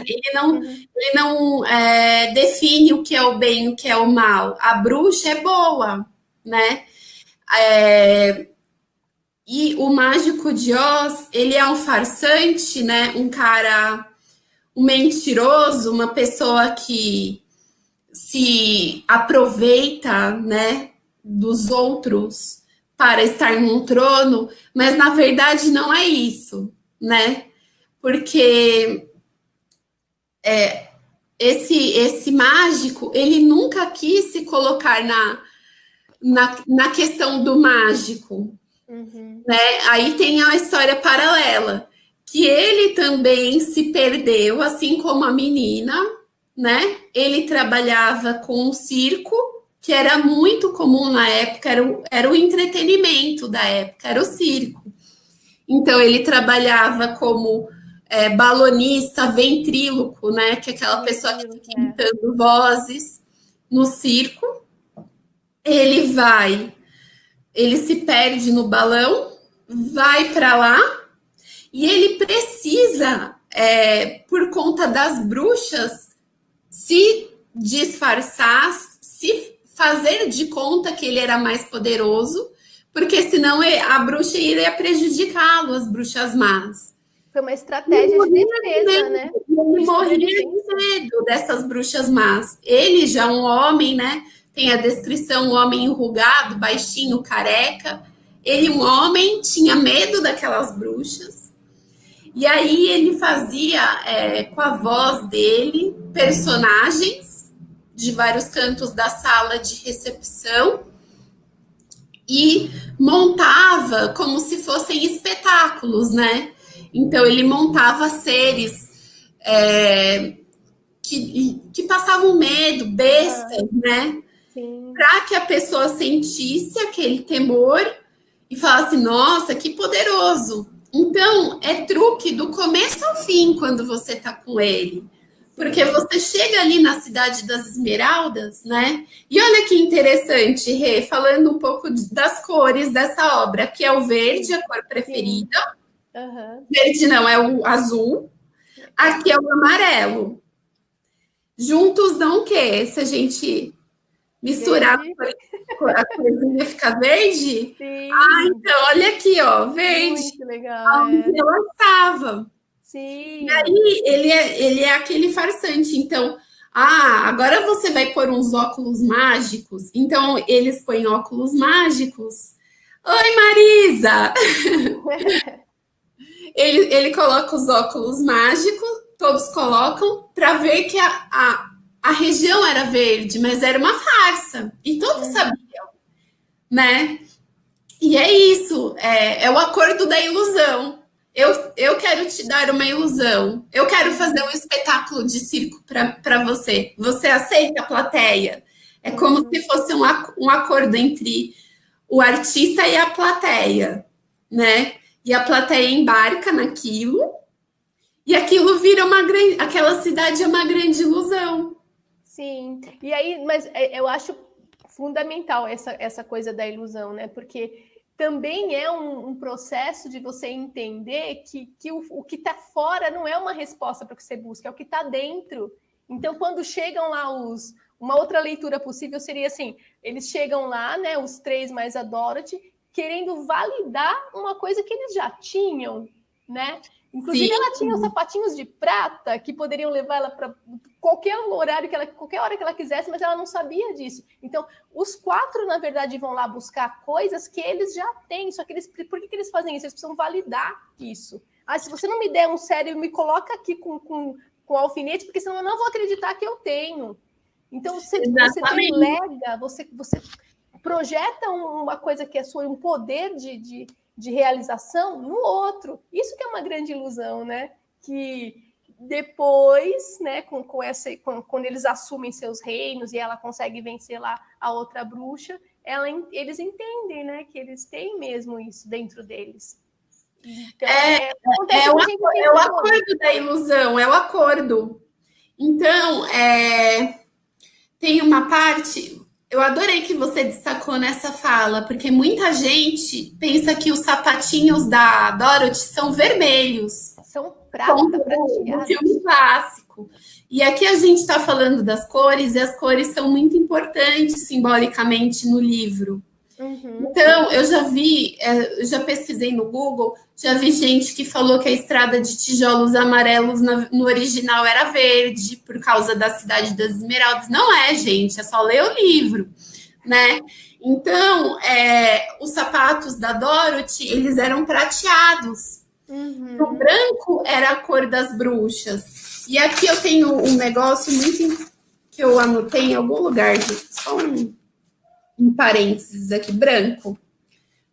Ele não define o que é o bem, o que é o mal. A bruxa é boa, né? E o Mágico de Oz, ele é um farsante, né? Um mentiroso, uma pessoa que se aproveita, né, dos outros para estar num trono, mas na verdade não é isso, né? Porque esse mágico, ele nunca quis se colocar na questão do mágico, né? Aí tem a história paralela, que ele também se perdeu, assim como a menina, né? Ele trabalhava com um circo, que era muito comum na época, era o entretenimento da época, era o circo. Então, ele trabalhava como balonista, ventríloco, né? Que é aquela pessoa que fica imitando vozes no circo. Ele se perde no balão, vai para lá, e ele precisa, por conta das bruxas, se disfarçar, se fazer de conta que ele era mais poderoso, porque senão a bruxa iria prejudicá-lo, as bruxas más. Foi uma estratégia de defesa, né? Ele morria de medo dessas bruxas más. Ele já um homem, né? Tem a descrição, um homem enrugado, baixinho, careca. Ele, um homem, tinha medo daquelas bruxas. E aí ele fazia, com a voz dele, personagens de vários cantos da sala de recepção e montava como se fossem espetáculos, né? Então ele montava seres que passavam medo, bestas, né? Para que a pessoa sentisse aquele temor e falasse, nossa, que poderoso. Então, é truque do começo ao fim quando você tá com ele. Porque você chega ali na Cidade das Esmeraldas, né? E olha que interessante, Rê, falando um pouco das cores dessa obra, que é o verde, a cor preferida. Verde não, é o azul. Aqui é o amarelo. Juntos dão o quê? Se a gente misturar a corzinha fica verde? Sim. Então, olha aqui, ó, verde. Muito legal. Onde ela estava. Sim. E aí, ele é aquele farsante. Então, agora você vai pôr uns óculos mágicos. Então, eles põem óculos mágicos. Oi, Marisa! ele coloca os óculos mágicos, todos colocam, para ver que a região era verde, mas era uma farsa. E todos sabiam, né? E é isso, é o acordo da ilusão. Eu quero te dar uma ilusão. Eu quero fazer um espetáculo de circo para você. Você aceita a plateia? É como se fosse um acordo entre o artista e a plateia, né? E a plateia embarca naquilo, e aquilo vira aquela cidade é uma grande ilusão. Sim, e aí, mas eu acho fundamental essa coisa da ilusão, né? Porque também é um processo de você entender que o que está fora não é uma resposta para o que você busca, é o que está dentro. Então, quando chegam lá uma outra leitura possível seria assim: eles chegam lá, né? Os três mais a Dorothy, querendo validar uma coisa que eles já tinham, né? Inclusive, Sim. ela tinha os sapatinhos de prata que poderiam levar ela para qualquer horário qualquer hora que ela quisesse, mas ela não sabia disso. Então, os quatro, na verdade, vão lá buscar coisas que eles já têm. Só que por que eles fazem isso? Eles precisam validar isso. Ah, se você não me der um sério, me coloca aqui com alfinete, porque senão eu não vou acreditar que eu tenho. Então, você delega, você projeta uma coisa que é sua, um poder de realização no outro. Isso que é uma grande ilusão, né? Que depois, né, quando eles assumem seus reinos e ela consegue vencer lá a outra bruxa, eles entendem, né, que eles têm mesmo isso dentro deles. Então, é o acordo da ilusão, é o acordo. Então, tem uma parte, eu adorei que você destacou nessa fala, porque muita gente pensa que os sapatinhos da Dorothy são vermelhos. São prata, prateados. Filme clássico. E aqui a gente está falando das cores, e as cores são muito importantes simbolicamente no livro. Então, eu já pesquisei no Google, já vi gente que falou que a estrada de tijolos amarelos no original era verde, por causa da Cidade das Esmeraldas. Não é, gente, é só ler o livro, né? Então, os sapatos da Dorothy, eles eram prateados. O branco era a cor das bruxas. E aqui eu tenho um negócio muito que eu anotei em algum lugar, só um parênteses aqui, branco.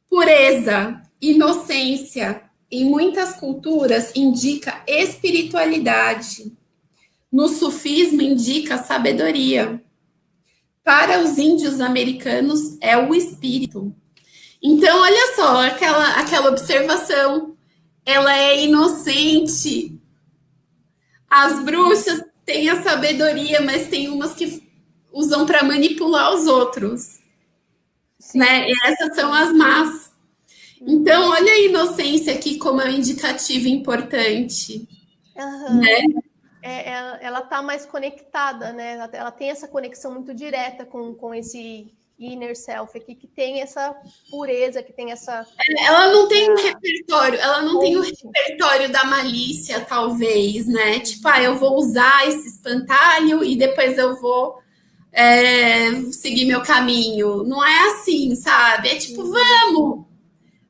Pureza, inocência, em muitas culturas indica espiritualidade. No sufismo indica sabedoria. Para os índios americanos é o espírito. Então, olha só, aquela observação. Ela é inocente. As bruxas têm a sabedoria, mas tem umas que usam para manipular os outros. Né? E essas são as más. Então, olha a inocência aqui como é um indicativo importante. Né? Ela está mais conectada, né? Ela tem essa conexão muito direta com esse inner self aqui, que tem essa pureza, que tem essa... Ela não tem um repertório, ela não tem o repertório da malícia, talvez, né? Tipo, eu vou usar esse espantalho e depois eu vou seguir meu caminho. Não é assim, sabe? É tipo, vamos,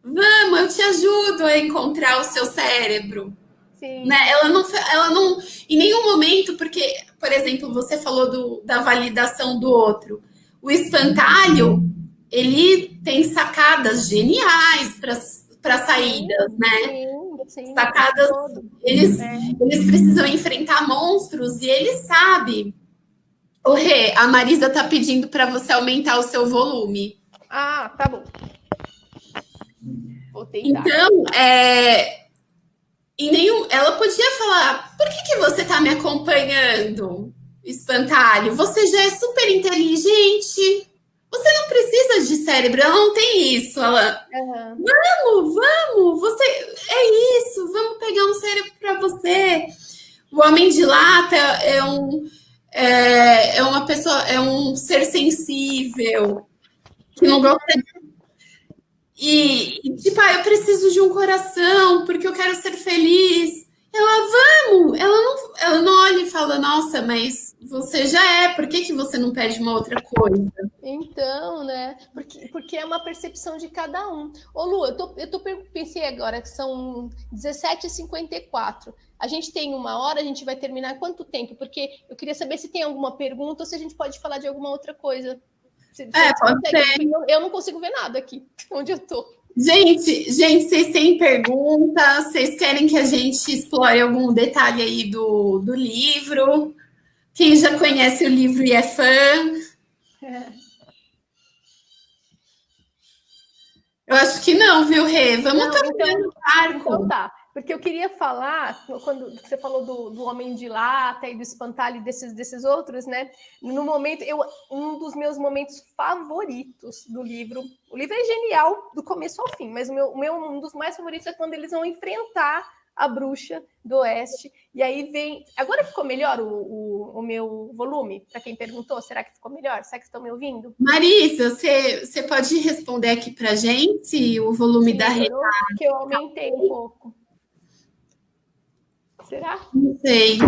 eu te ajudo a encontrar o seu cérebro. Sim. Né? Ela não, em nenhum momento, porque, por exemplo, você falou da validação do outro. O espantalho, ele tem sacadas geniais para saídas, né? Sim, sacadas, eles precisam enfrentar monstros e ele sabe. O Rê, a Marisa tá pedindo para você aumentar o seu volume. Ah, tá bom. Vou tentar. Então, ela podia falar, por que você tá me acompanhando? Espantalho, você já é super inteligente, você não precisa de cérebro, ela não tem isso. Ela, vamos, você é isso, vamos pegar um cérebro para você. O Homem de Lata é uma pessoa, é um ser sensível que não gosta de... E tipo, eu preciso de um coração porque eu quero ser feliz. Ela não olha e fala, nossa, mas você já é, por que você não pede uma outra coisa? Então, né? Porque é uma percepção de cada um. Ô, Lu, pensei agora que são 17h54. A gente tem 1 hora, a gente vai terminar quanto tempo? Porque eu queria saber se tem alguma pergunta ou se a gente pode falar de alguma outra coisa. Pode ser. Eu não consigo ver nada aqui, onde eu tô. Gente, vocês têm perguntas? Vocês querem que a gente explore algum detalhe aí do livro? Quem já conhece o livro e é fã? Eu acho que não, viu, Rê? Vamos terminar no arco. Então tá, porque eu queria falar, quando você falou do Homem de Lata e do Espantalho e desses outros, né? No momento, um dos meus momentos favoritos do livro, o livro é genial do começo ao fim, mas um dos mais favoritos é quando eles vão enfrentar a bruxa do Oeste, e aí vem... Agora ficou melhor o meu volume? Para quem perguntou, será que ficou melhor? Será que estão me ouvindo? Marisa, você pode responder aqui para gente o volume da Rê? Que eu aumentei um pouco. Será? Não sei.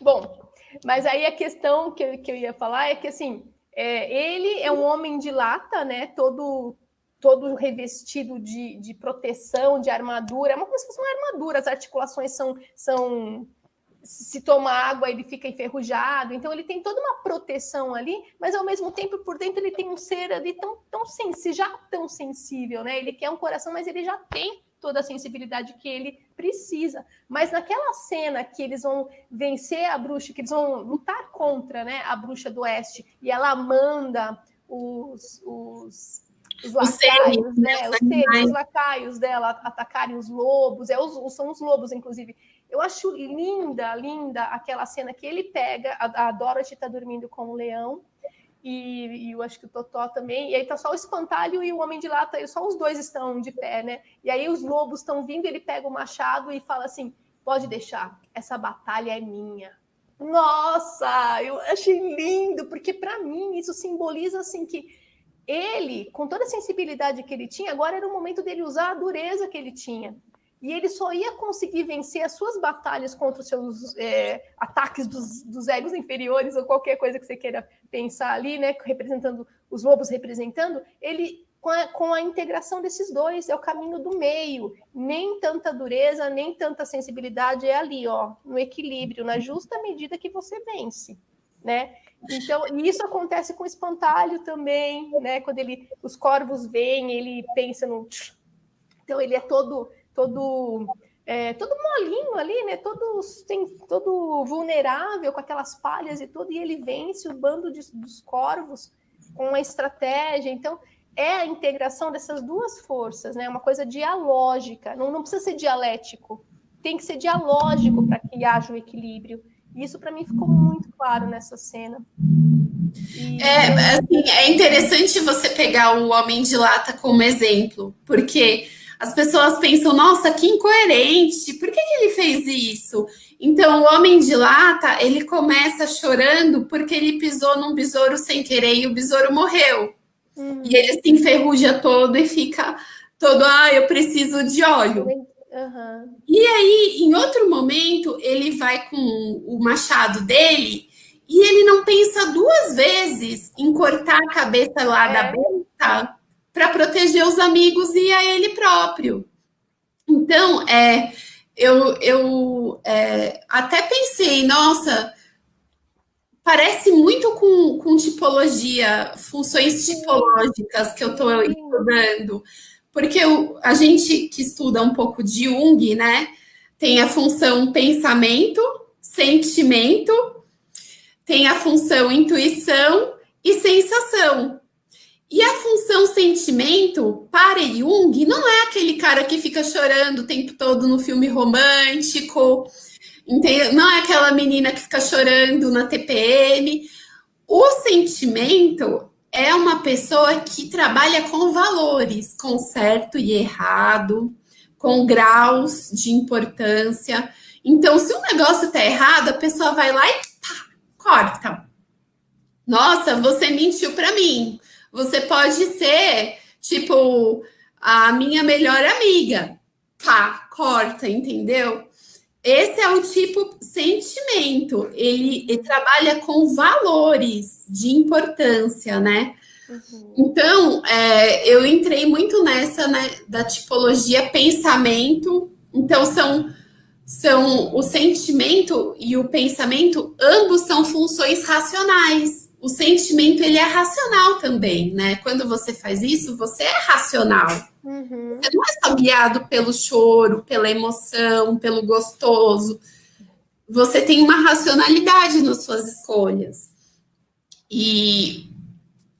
Bom, mas aí a questão que eu ia falar é que, assim, ele é um homem de lata, né? Todo revestido de proteção, de armadura. É uma coisa que fosse uma armadura. As articulações são... Se toma água, ele fica enferrujado. Então, ele tem toda uma proteção ali, mas, ao mesmo tempo, por dentro, ele tem um ser ali tão sensível, né? Ele quer um coração, mas ele já tem toda a sensibilidade que ele precisa. Mas naquela cena que eles vão vencer a bruxa, que eles vão lutar contra, né, a bruxa do Oeste, e ela manda os lacaios, né? Os lacaios dela atacarem os lobos, são os lobos, inclusive. Eu acho linda aquela cena que ele pega, a Dorothy está dormindo com o leão, e eu acho que o Totó também, e aí tá só o Espantalho e o Homem de Lata, e só os dois estão de pé, né? E aí os lobos estão vindo, ele pega o machado e fala assim, pode deixar, essa batalha é minha. Nossa, eu achei lindo, porque para mim isso simboliza assim que ele, com toda a sensibilidade que ele tinha, agora era o momento dele usar a dureza que ele tinha. E ele só ia conseguir vencer as suas batalhas contra os seus ataques dos egos inferiores, ou qualquer coisa que você queira pensar ali, né? Representando os lobos, ele com a integração desses dois, é o caminho do meio. Nem tanta dureza, nem tanta sensibilidade, é ali, ó, no equilíbrio, na justa medida que você vence, né? Então, isso acontece com o Espantalho também, né? Quando os corvos vêm, ele pensa no... Então, ele é todo molinho ali, né? Todo vulnerável, com aquelas palhas e tudo, e ele vence o bando dos corvos com uma estratégia. Então, é a integração dessas duas forças, né? Uma coisa dialógica, não precisa ser dialético, tem que ser dialógico para que haja o equilíbrio. E isso, para mim, ficou muito claro nessa cena. É interessante você pegar o Homem de Lata como exemplo, porque as pessoas pensam, nossa, que incoerente, por que ele fez isso? Então, o Homem de Lata, ele começa chorando porque ele pisou num besouro sem querer e o besouro morreu. E ele se enferruja todo e fica todo, eu preciso de óleo. Uhum. E aí, em outro momento, ele vai com o machado dele e ele não pensa duas vezes em cortar a cabeça lá da besta para proteger os amigos e a ele próprio. Então, eu até pensei, nossa, parece muito com tipologia, funções tipológicas que eu estou estudando. Porque a gente que estuda um pouco de Jung, né, tem a função pensamento, sentimento, tem a função intuição e sensação. E a função sentimento, para Jung, não é aquele cara que fica chorando o tempo todo no filme romântico, não é aquela menina que fica chorando na TPM. O sentimento é uma pessoa que trabalha com valores, com certo e errado, com graus de importância. Então, se um negócio está errado, a pessoa vai lá e corta. Nossa, você mentiu para mim. Você pode ser, tipo, a minha melhor amiga. Corta, entendeu? Esse é o tipo sentimento. Ele trabalha com valores de importância, né? Uhum. Então, eu entrei muito nessa, né, da tipologia pensamento. Então, são o sentimento e o pensamento, ambos são funções racionais. o sentimento ele é racional também, né? Quando você faz isso, você é racional. Uhum. Você não é só guiado pelo choro, pela emoção, pelo gostoso. Você tem uma racionalidade nas suas escolhas. E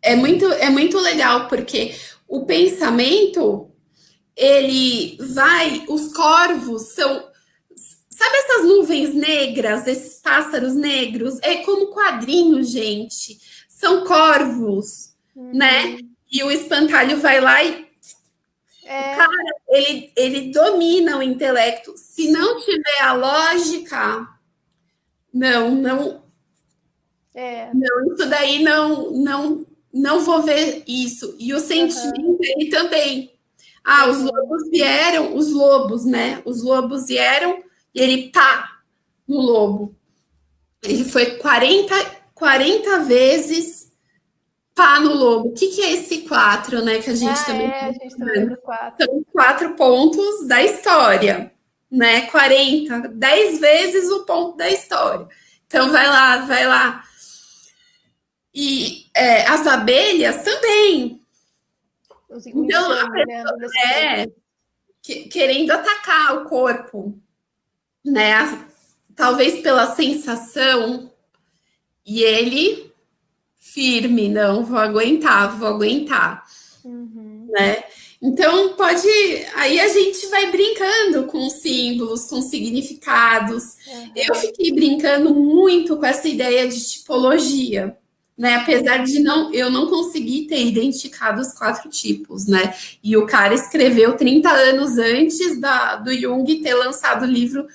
é muito legal, porque o pensamento, ele vai, os corvos são, sabe essas nuvens negras, esses pássaros negros? É como quadrinhos, gente. São corvos, né? E o espantalho vai lá e, cara, ele domina o intelecto. Se não tiver a lógica, não, não, isso daí não vou ver isso. E o sentimento, ele também. Ah, os lobos vieram, os lobos, né? Os lobos vieram e ele pá no lobo. Ele foi 40 vezes pá no lobo. O que é esse 4, né? Que a gente também. A gente também lembra 4. São 4 pontos da história, né? 40, 10 vezes o ponto da história. Então vai lá, vai lá. E as abelhas também. Então, a pessoa querendo atacar o corpo, né? Talvez pela sensação, e ele firme, não, vou aguentar, né? Então, pode. Aí a gente vai brincando com símbolos, com significados. Eu fiquei brincando muito com essa ideia de tipologia, né? Apesar de eu não conseguir ter identificado os 4 tipos, né? E o cara escreveu 30 anos antes do Jung ter lançado o livro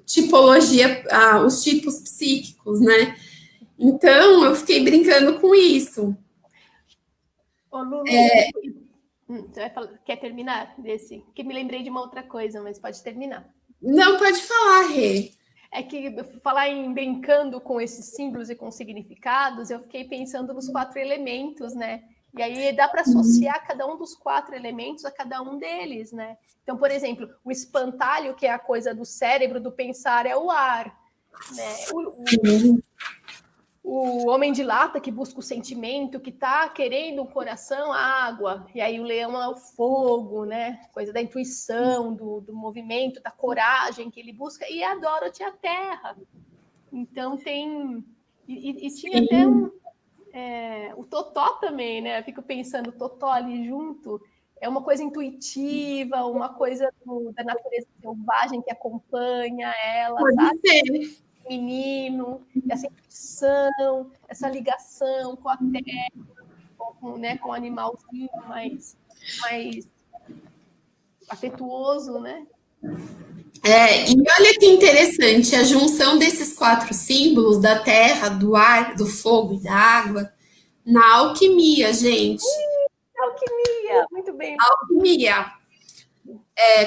Tipologia, os tipos psíquicos, né? Então, eu fiquei brincando com isso. Ô, Lulu, você vai falar, quer terminar desse? Que me lembrei de uma outra coisa, mas pode terminar. Não, pode falar, Rê. É que falar em brincando com esses símbolos e com significados, eu fiquei pensando nos 4 elementos, né? E aí dá para associar cada um dos 4 elementos a cada um deles, né? Então, por exemplo, o espantalho, que é a coisa do cérebro, do pensar, é o ar, né? O homem de lata que busca o sentimento, que está querendo o coração, a água. E aí o leão é o fogo, né? Coisa da intuição, do movimento, da coragem que ele busca. E a Dorothy a terra. Então tem... E tinha até o Totó também, né? Eu fico pensando, o Totó ali junto é uma coisa intuitiva, uma coisa da natureza selvagem que acompanha ela, Pode sabe? ser. Menino, essa intuição, essa ligação com a terra, né, com o animalzinho mais afetuoso, né? E olha que interessante, a junção desses 4 símbolos da terra, do ar, do fogo e da água, na alquimia, gente. Alquimia, muito bem. Alquimia.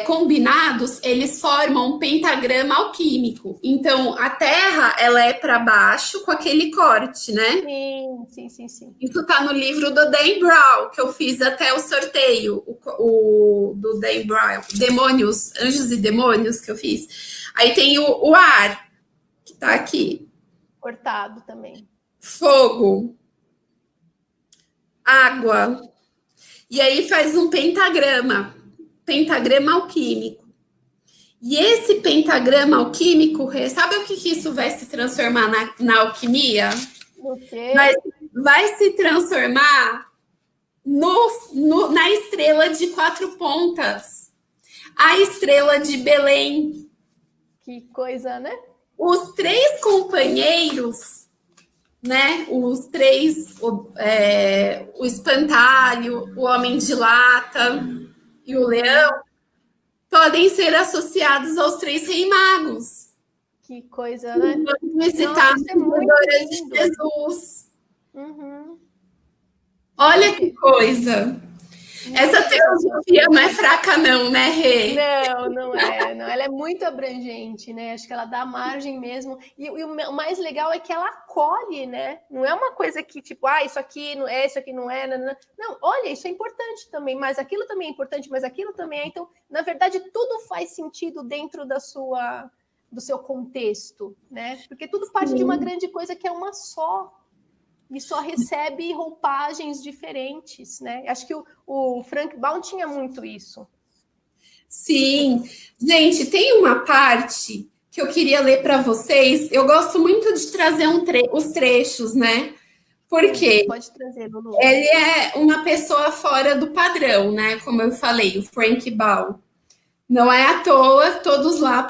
Combinados, eles formam um pentagrama alquímico. Então, a terra, ela é para baixo com aquele corte, né? Sim. Isso está no livro do Dan Brown, que eu fiz até o sorteio, do Dan Brown, Demônios, Anjos e Demônios, que eu fiz. Aí tem o ar, que está aqui. Cortado também. Fogo. Água. E aí faz um pentagrama alquímico. E esse pentagrama alquímico, sabe o que isso vai se transformar na alquimia? O quê? Vai se transformar na estrela de 4 pontas. A estrela de Belém. Que coisa, né? Os 3 companheiros, né? Os 3, o espantalho, o homem de lata e o leão, podem ser associados aos 3 reis magos. Que coisa, né? Visitar a Adoradora de Jesus. Olha que coisa. Essa teosofia não é fraca, não, né, Rê? Não é. Não. Ela é muito abrangente, né? Acho que ela dá margem mesmo. E o mais legal é que ela acolhe, né? Não é uma coisa que, tipo, isso aqui não é, isso aqui não é. Não, olha, isso é importante também, mas aquilo também é importante, mas aquilo também é. Então, na verdade, tudo faz sentido dentro do seu contexto, né? Porque tudo parte de uma grande coisa que é uma só. e só recebe roupagens diferentes, né? Acho que o Frank Baum tinha muito isso. Sim. Gente, tem uma parte que eu queria ler para vocês. Eu gosto muito de trazer os trechos, né? Porque pode trazer, Lulu. Ele é uma pessoa fora do padrão, né? Como eu falei, o Frank Baum. Não é à toa, todos lá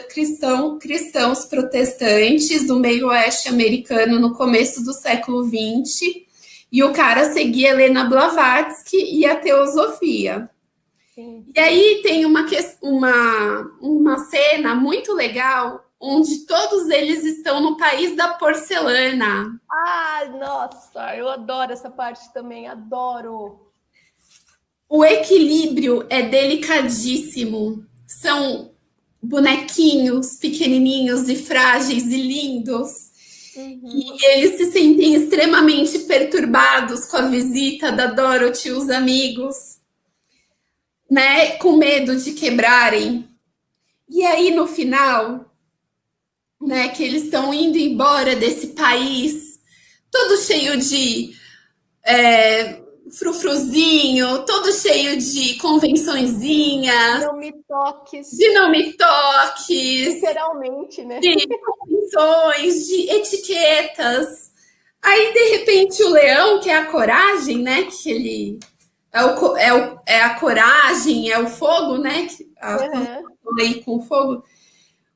cristãos protestantes do meio oeste americano no começo do século XX, e o cara seguia Helena Blavatsky e a teosofia. Sim. E aí tem uma cena muito legal, onde todos eles estão no país da porcelana. Ah, nossa, eu adoro essa parte também, adoro. O equilíbrio é delicadíssimo. São bonequinhos pequenininhos e frágeis e lindos. E eles se sentem extremamente perturbados com a visita da Dorothy e os amigos, né? Com medo de quebrarem. E aí, no final, né, que eles estão indo embora desse país, todo cheio de frufruzinho, todo cheio de convençõezinhas. Não me toques. De não me toques. Literalmente, né? De convenções, de etiquetas. Aí, de repente, o leão, que é a coragem, né? Que ele é a coragem, é o fogo, né? Aí com fogo.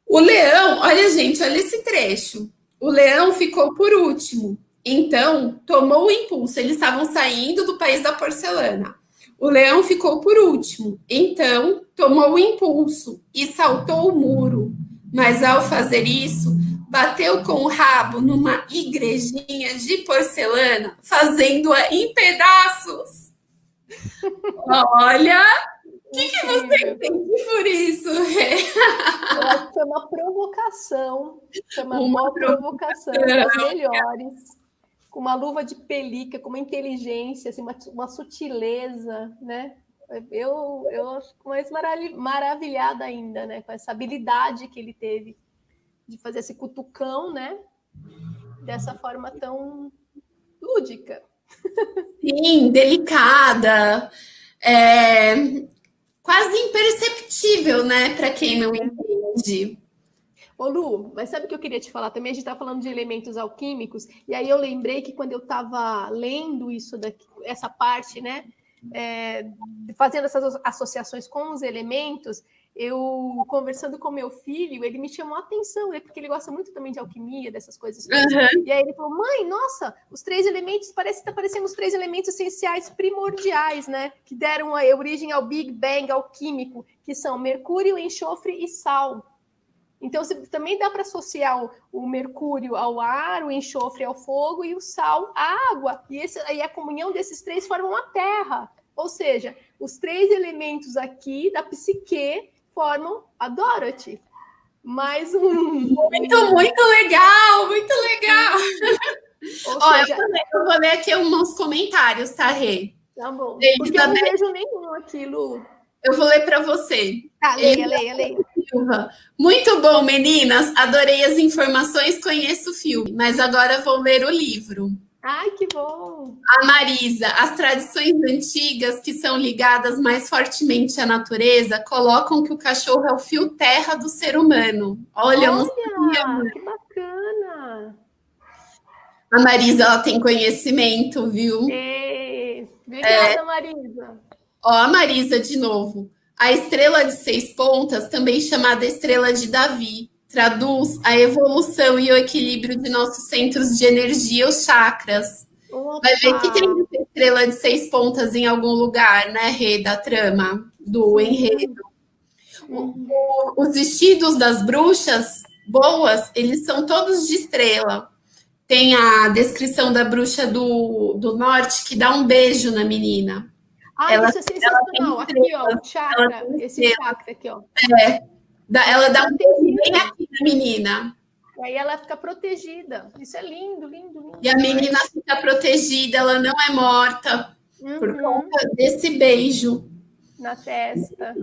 O leão, olha, gente, olha esse trecho. O leão ficou por último. Então, tomou o impulso. Eles estavam saindo do país da porcelana. O leão ficou por último. Então, tomou o impulso e saltou o muro. Mas, ao fazer isso, bateu com o rabo numa igrejinha de porcelana, fazendo-a em pedaços. Olha, o que você entende por isso, Rê? Eu acho que foi uma provocação. Foi uma provocação das melhores. Com uma luva de pelica, com uma inteligência, assim, uma sutileza, né? Eu fico mais maravilhada ainda, né? Com essa habilidade que ele teve de fazer esse cutucão, né? Dessa forma tão lúdica. Sim, delicada, quase imperceptível, né? Para quem não entende. Ô Lu, mas sabe o que eu queria te falar também? A gente está falando de elementos alquímicos, e aí eu lembrei que quando eu estava lendo isso daqui, essa parte, né? Fazendo essas associações com os elementos, eu conversando com meu filho, ele me chamou a atenção, né? Porque ele gosta muito também de alquimia, dessas coisas. E aí ele falou: mãe, nossa, os 3 elementos, tá parecendo os 3 elementos essenciais primordiais, né? Que deram a origem ao Big Bang alquímico, que são mercúrio, enxofre e sal. Então, também dá para associar o mercúrio ao ar, o enxofre ao fogo e o sal à água. E a comunhão desses 3 formam a terra. Ou seja, os 3 elementos aqui da psique formam a Dorothy. Mais um... Muito legal, muito legal. Seja... eu vou ler aqui uns comentários, tá, Rê? Tá bom. Porque eu não vejo nenhum aqui, Lu. Eu vou ler para você. Ah, leia. Muito bom, meninas. Adorei as informações, conheço o filme, mas agora vou ler o livro. Ai, que bom! A Marisa, as tradições antigas que são ligadas mais fortemente à natureza colocam que o cachorro é o fio terra do ser humano. Olha, eu não sabia. Que bacana! A Marisa, ela tem conhecimento, viu? Obrigada, Marisa. Ó, a Marisa de novo. A estrela de 6 pontas, também chamada estrela de Davi, traduz a evolução e o equilíbrio de nossos centros de energia, os chakras. Opa. Vai ver que tem estrela de 6 pontas em algum lugar, né, Rê, da trama, do enredo. Os vestidos das bruxas boas, eles são todos de estrela. Tem a descrição da bruxa do norte que dá um beijo na menina. Isso é sensacional. Aqui, ó, o chakra, esse chakra aqui, ó. Ela dá um beijo bem aqui na menina. Aí ela fica protegida. Isso é lindo. E a menina fica protegida, ela não é morta por conta desse beijo. na testa.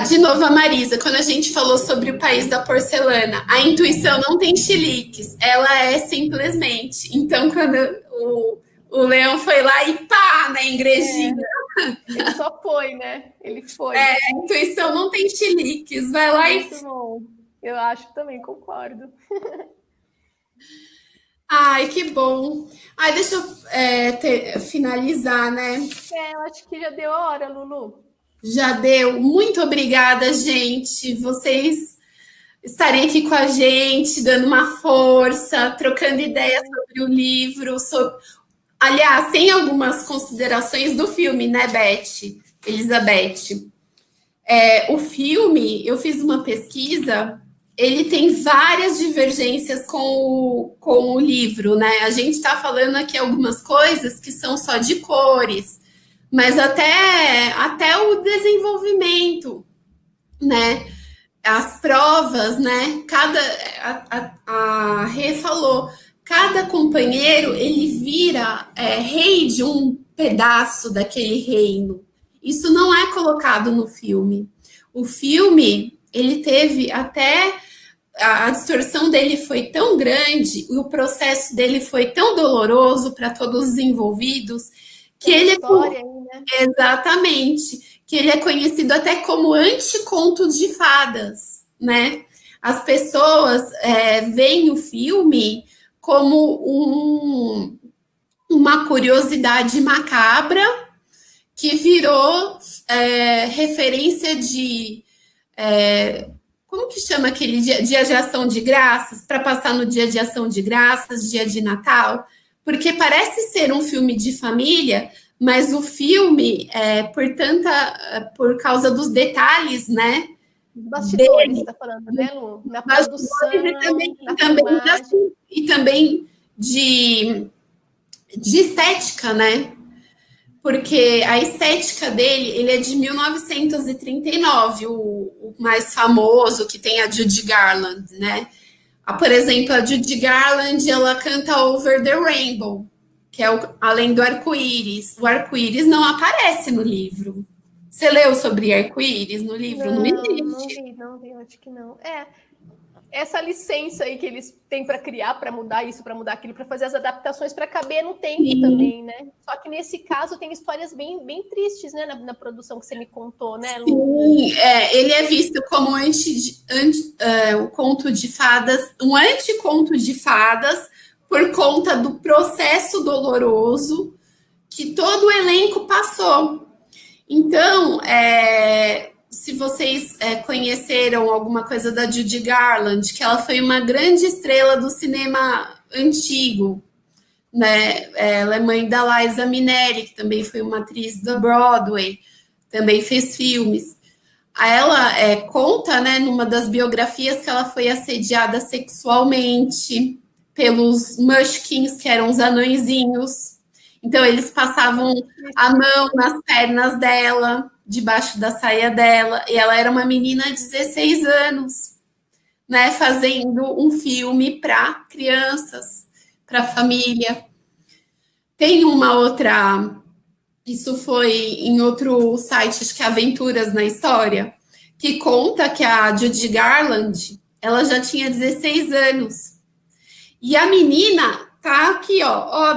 De novo a Marisa, quando a gente falou sobre o país da porcelana, a intuição não tem chiliques, ela é simplesmente. Então, quando o leão foi lá e pá, na igrejinha. Ele só foi, né? Ele foi. A intuição não tem chiliques, vai lá Muito bom. Eu acho também, concordo. Ai, que bom. Ai, deixa eu finalizar, né? Eu acho que já deu a hora, Lulu. Já deu. Muito obrigada, gente. Vocês estarem aqui com a gente, dando uma força, trocando ideias sobre o livro. Aliás, tem algumas considerações do filme, né, Beth? Elizabeth. O filme, eu fiz uma pesquisa, ele tem várias divergências com o livro, né? A gente está falando aqui algumas coisas que são só de cores, mas até o desenvolvimento, né? As provas, né? A Rê falou, cada companheiro ele vira rei de um pedaço daquele reino. Isso não é colocado no filme. O filme, ele teve até a distorção dele foi tão grande, o processo dele foi tão doloroso para todos os envolvidos, que ele história aí, né? Exatamente, que ele é conhecido até como anticonto de fadas, né? As pessoas veem o filme como uma curiosidade macabra que virou referência de como que chama aquele dia de ação de graças, para passar no dia de ação de graças, dia de Natal, porque parece ser um filme de família, mas o filme, por causa dos detalhes, né? Bastidores, está falando, né, Lu? Na produção, e também de estética, né? Porque a estética dele, ele é de 1939, o mais famoso, que tem a Judy Garland, né? Por exemplo, a Judy Garland, ela canta Over the Rainbow, que é Além do Arco-Íris. O arco-íris não aparece no livro. Você leu sobre arco-íris no livro? Não existe. Não vi, acho que não. Essa licença aí que eles têm para criar, para mudar isso, para mudar aquilo, para fazer as adaptações para caber no tempo também, né? Só que nesse caso tem histórias bem, bem tristes, né? Na produção que você me contou, né, Lu? Sim, ele é visto como um conto de fadas, um anticonto de fadas, por conta do processo doloroso que todo o elenco passou. Então, se vocês conheceram alguma coisa da Judy Garland, que ela foi uma grande estrela do cinema antigo, né? Ela é mãe da Liza Minnelli, que também foi uma atriz da Broadway, também fez filmes. Ela conta, né, numa das biografias, que ela foi assediada sexualmente pelos Munchkins, que eram os anõezinhos. Então, eles passavam a mão nas pernas dela, debaixo da saia dela, e ela era uma menina de 16 anos, né, fazendo um filme para crianças, para família. Tem uma outra, isso foi em outro site, acho que é Aventuras na História, que conta que a Judy Garland, ela já tinha 16 anos. E a menina tá aqui, ó,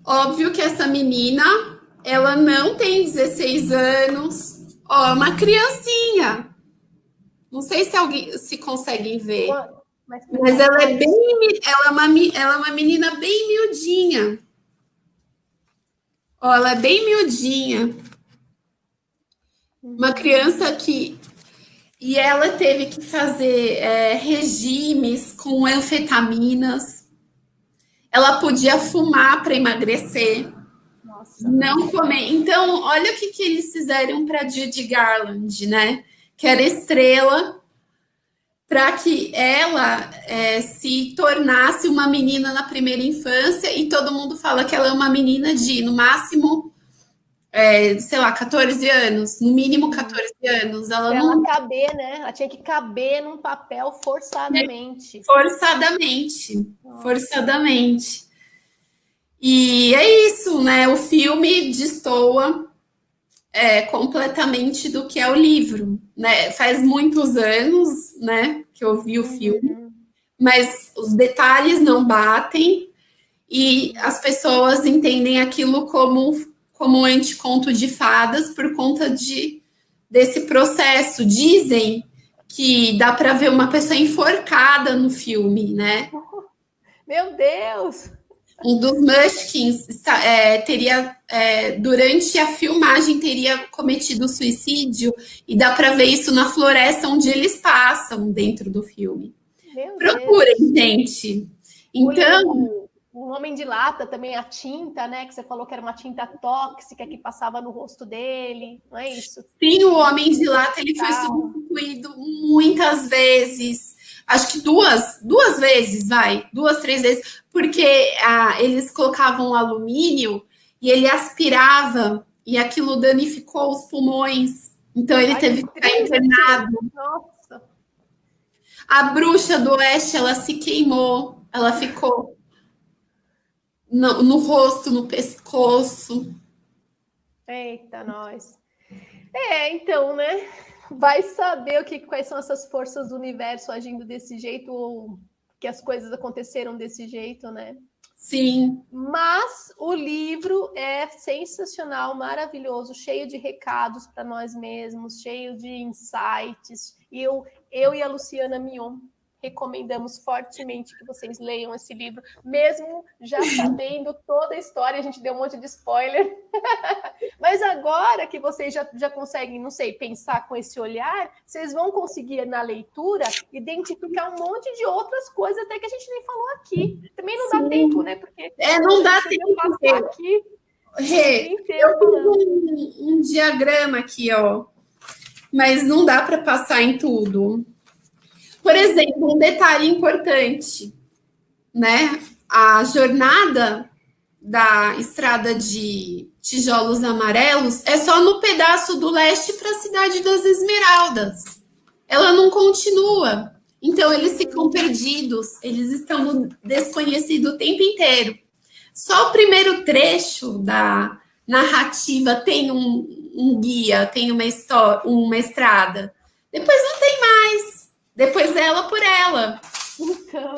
óbvio que essa menina, ela não tem 16 anos, ó, uma criancinha. Não sei se alguém se conseguem ver, mas ela é uma menina bem miudinha. Ó, ela é bem miudinha. Uma criança que... E ela teve que fazer regimes com anfetaminas. Ela podia fumar para emagrecer. Nossa. Não comer. Então, olha o que eles fizeram para Judy Garland, né? Que era estrela, para que ela se tornasse uma menina na primeira infância, e todo mundo fala que ela é uma menina de, no máximo, sei lá, 14 anos, no mínimo 14 anos. Ela caber, né? Ela tinha que caber num papel forçadamente. Forçadamente. E é isso, né? O filme destoa completamente do que é o livro, né? Faz muitos anos, né, que eu vi o filme, mas os detalhes não batem e as pessoas entendem aquilo como um anticonto de fadas por conta desse processo. Dizem que dá para ver uma pessoa enforcada no filme, né? Meu Deus! Um dos Munchkins teria, durante a filmagem, teria cometido suicídio, e dá para ver isso na floresta onde eles passam dentro do filme. Meu Procurem, Deus. gente. Então. O Homem de Lata também, a tinta, né? Que você falou que era uma tinta tóxica que passava no rosto dele, não é isso? Sim, o Homem de Lata ele foi substituído muitas vezes. Acho que duas vezes, duas, três vezes, porque eles colocavam alumínio e ele aspirava e aquilo danificou os pulmões. Então ele teve que ficar internado. Nossa. A Bruxa do Oeste, ela se queimou, ela ficou no rosto, no pescoço. Eita, nós. Então, né? Vai saber quais são essas forças do universo agindo desse jeito, ou que as coisas aconteceram desse jeito, né? Sim. Mas o livro é sensacional, maravilhoso, cheio de recados para nós mesmos, cheio de insights. E eu e a Luciana Mion recomendamos fortemente que vocês leiam esse livro, mesmo já sabendo toda a história. A gente deu um monte de spoiler. Mas agora que vocês já conseguem, não sei, pensar com esse olhar, vocês vão conseguir, na leitura, identificar um monte de outras coisas até que a gente nem falou aqui. Também não dá tempo, né? Porque não dá tempo. Passar aqui, eu fiz um diagrama aqui, ó, mas não dá para passar em tudo. Por exemplo, um detalhe importante, né? A jornada da estrada de tijolos amarelos é só no pedaço do leste para a cidade das Esmeraldas. Ela não continua. Então, eles ficam perdidos, eles estão no desconhecido o tempo inteiro. Só o primeiro trecho da narrativa tem um guia, tem uma história, uma estrada. Depois não tem mais. Depois ela por ela. Então.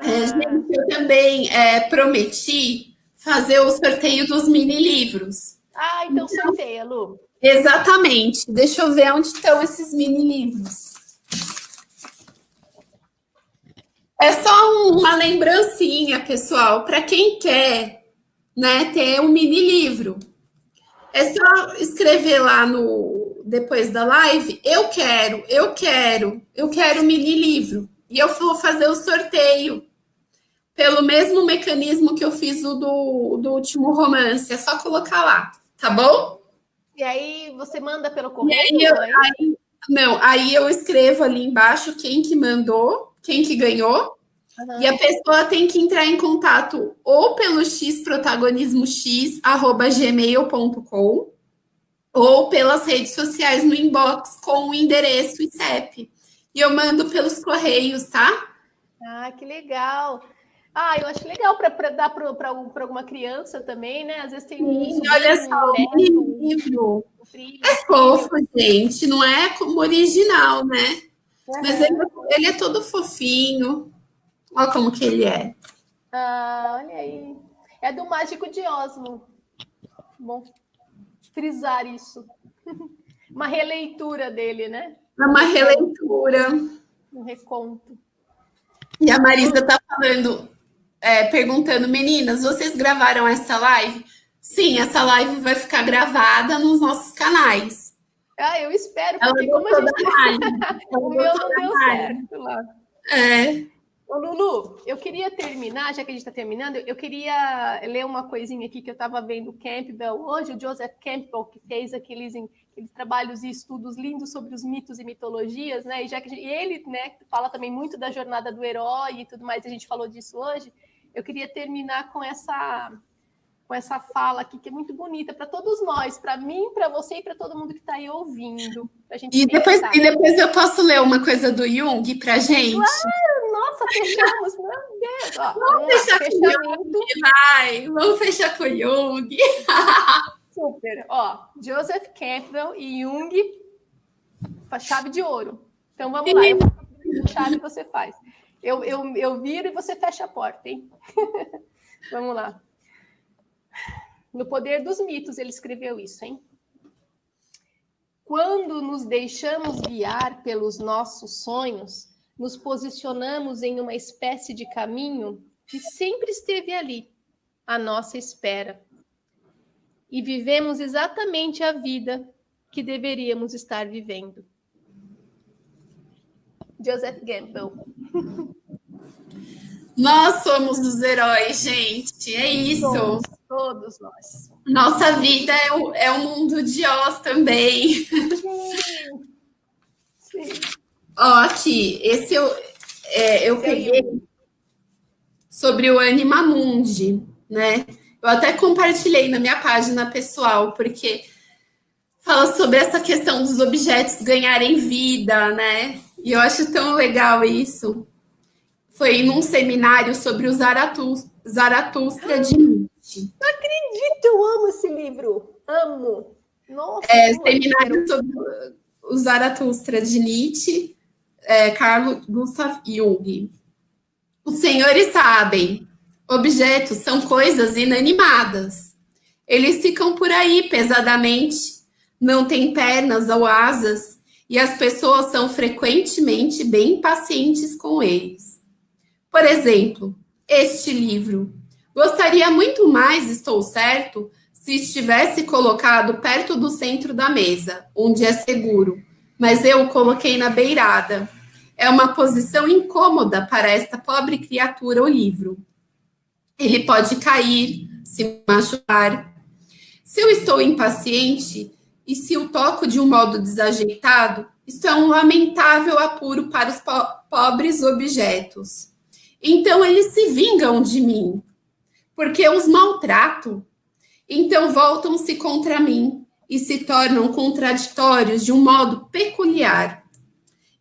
Gente, eu também prometi fazer o sorteio dos mini livros. Então sorteia, Lu. Exatamente. Deixa eu ver onde estão esses mini livros. É só uma lembrancinha, pessoal, para quem quer, né, ter um mini livro. É só escrever lá depois da live, eu quero mini livro. E eu vou fazer o sorteio pelo mesmo mecanismo que eu fiz o do último romance. É só colocar lá, tá bom? E aí você manda pelo correio? Aí eu escrevo ali embaixo quem que mandou, quem que ganhou. E a pessoa tem que entrar em contato ou pelo xprotagonismox@gmail.com ou pelas redes sociais no inbox com o endereço e CEP. E eu mando pelos correios, tá? Que legal. Eu acho legal para dar para alguma criança também, né? Às vezes tem olha só, o livro é fofo, gente. Não é como original, né? Mas ele é todo fofinho. Olha como que ele é. Olha aí. É do Mágico de Oslo. Bom frisar isso. Uma releitura dele, né? É uma releitura. Um reconto. E a Marisa está falando, perguntando, meninas, vocês gravaram essa live? Sim, essa live vai ficar gravada nos nossos canais. Eu espero, porque como a gente... o meu não deu certo lá. Ô, Lulu, eu queria terminar, já que a gente está terminando, eu queria ler uma coisinha aqui que eu estava vendo o Campbell hoje, o Joseph Campbell, que fez aqueles trabalhos e estudos lindos sobre os mitos e mitologias, né? E ele, né, fala também muito da jornada do herói e tudo mais, a gente falou disso hoje. Eu queria terminar com essa fala aqui, que é muito bonita para todos nós, para mim, para você e para todo mundo que está aí ouvindo. E depois eu posso ler uma coisa do Jung para gente? Claro, nossa, fechamos, meu Ó, Vamos fechar com fechamento. Jung, vai. Vamos fechar com Jung. Super. Ó, Joseph Campbell e Jung, a chave de ouro. Então vamos lá. Eu faço a chave e você faz. Eu viro e você fecha a porta, hein? Vamos lá. No Poder dos Mitos, ele escreveu isso, hein? Quando nos deixamos guiar pelos nossos sonhos, nos posicionamos em uma espécie de caminho que sempre esteve ali, à nossa espera. E vivemos exatamente a vida que deveríamos estar vivendo. Joseph Campbell. Nós somos os heróis, gente. É isso. Todos nós. Nossa vida é o mundo de Oz também. Sim. Ó, aqui, esse eu peguei sobre o Anima Mundi, né? Eu até compartilhei na minha página pessoal, porque fala sobre essa questão dos objetos ganharem vida, né? E eu acho tão legal isso. Foi num seminário sobre o Zaratustra de Nietzsche. Não acredito, eu amo esse livro. Amo. Nossa. Seminário sobre o Zaratustra de Nietzsche, Carl Gustav Jung. Os senhores sabem, objetos são coisas inanimadas. Eles ficam por aí pesadamente, não têm pernas ou asas, e as pessoas são frequentemente bem pacientes com eles. Por exemplo, este livro. Gostaria muito mais, estou certo, se estivesse colocado perto do centro da mesa, onde é seguro, mas eu o coloquei na beirada. É uma posição incômoda para esta pobre criatura, o livro. Ele pode cair, se machucar. Se eu estou impaciente e se o toco de um modo desajeitado, isto é um lamentável apuro para os pobres objetos. Então eles se vingam de mim, porque eu os maltrato. Então voltam-se contra mim e se tornam contraditórios de um modo peculiar.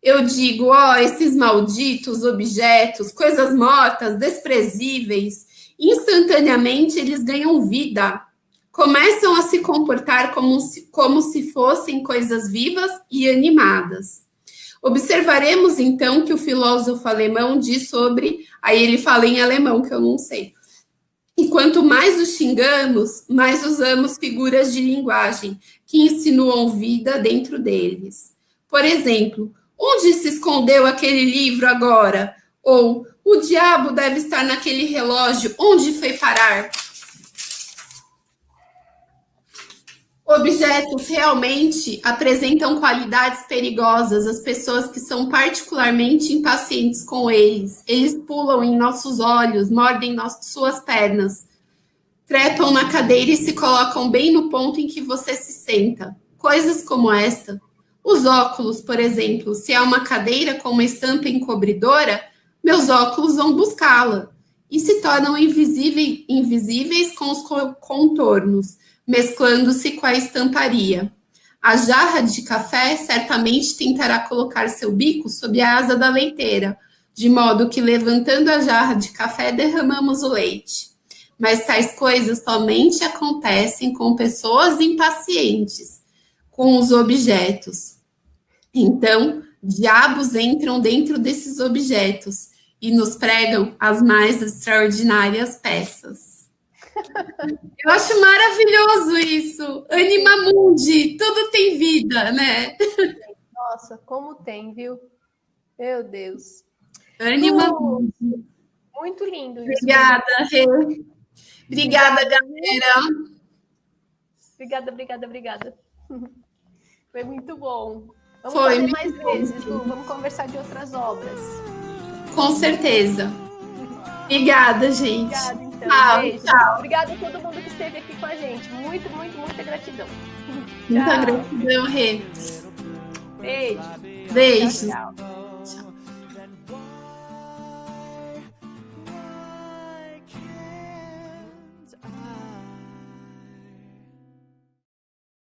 Eu digo, esses malditos objetos, coisas mortas, desprezíveis, instantaneamente eles ganham vida. Começam a se comportar como se fossem coisas vivas e animadas. Observaremos, então, que o filósofo alemão diz sobre... Aí ele fala em alemão, que eu não sei. E quanto mais os xingamos, mais usamos figuras de linguagem que insinuam vida dentro deles. Por exemplo, onde se escondeu aquele livro agora? Ou, o diabo deve estar naquele relógio, onde foi parar? Objetos realmente apresentam qualidades perigosas às pessoas que são particularmente impacientes com eles. Eles pulam em nossos olhos, mordem suas pernas, trepam na cadeira e se colocam bem no ponto em que você se senta. Coisas como esta. Os óculos, por exemplo, se há uma cadeira com uma estampa encobridora, meus óculos vão buscá-la e se tornam invisíveis com os contornos, mesclando-se com a estamparia. A jarra de café certamente tentará colocar seu bico sob a asa da leiteira, de modo que, levantando a jarra de café, derramamos o leite. Mas tais coisas somente acontecem com pessoas impacientes, com os objetos. Então, diabos entram dentro desses objetos e nos pregam as mais extraordinárias peças. Eu acho maravilhoso isso. Anima Mundi, tudo tem vida, né? Nossa, como tem, viu? Meu Deus. Anima Mundi. Muito lindo isso. Obrigada, Rê. Obrigada, galera. Obrigada. Foi muito bom. Vamos Foi fazer mais vezes, Lu. Vamos conversar de outras obras. Com certeza. Obrigada, gente. Obrigada, então. Beijo. Tchau. Obrigada a todo mundo que esteve aqui com a gente. Muita gratidão. Muita gratidão, Rê. Beijo. Beijo. Tchau.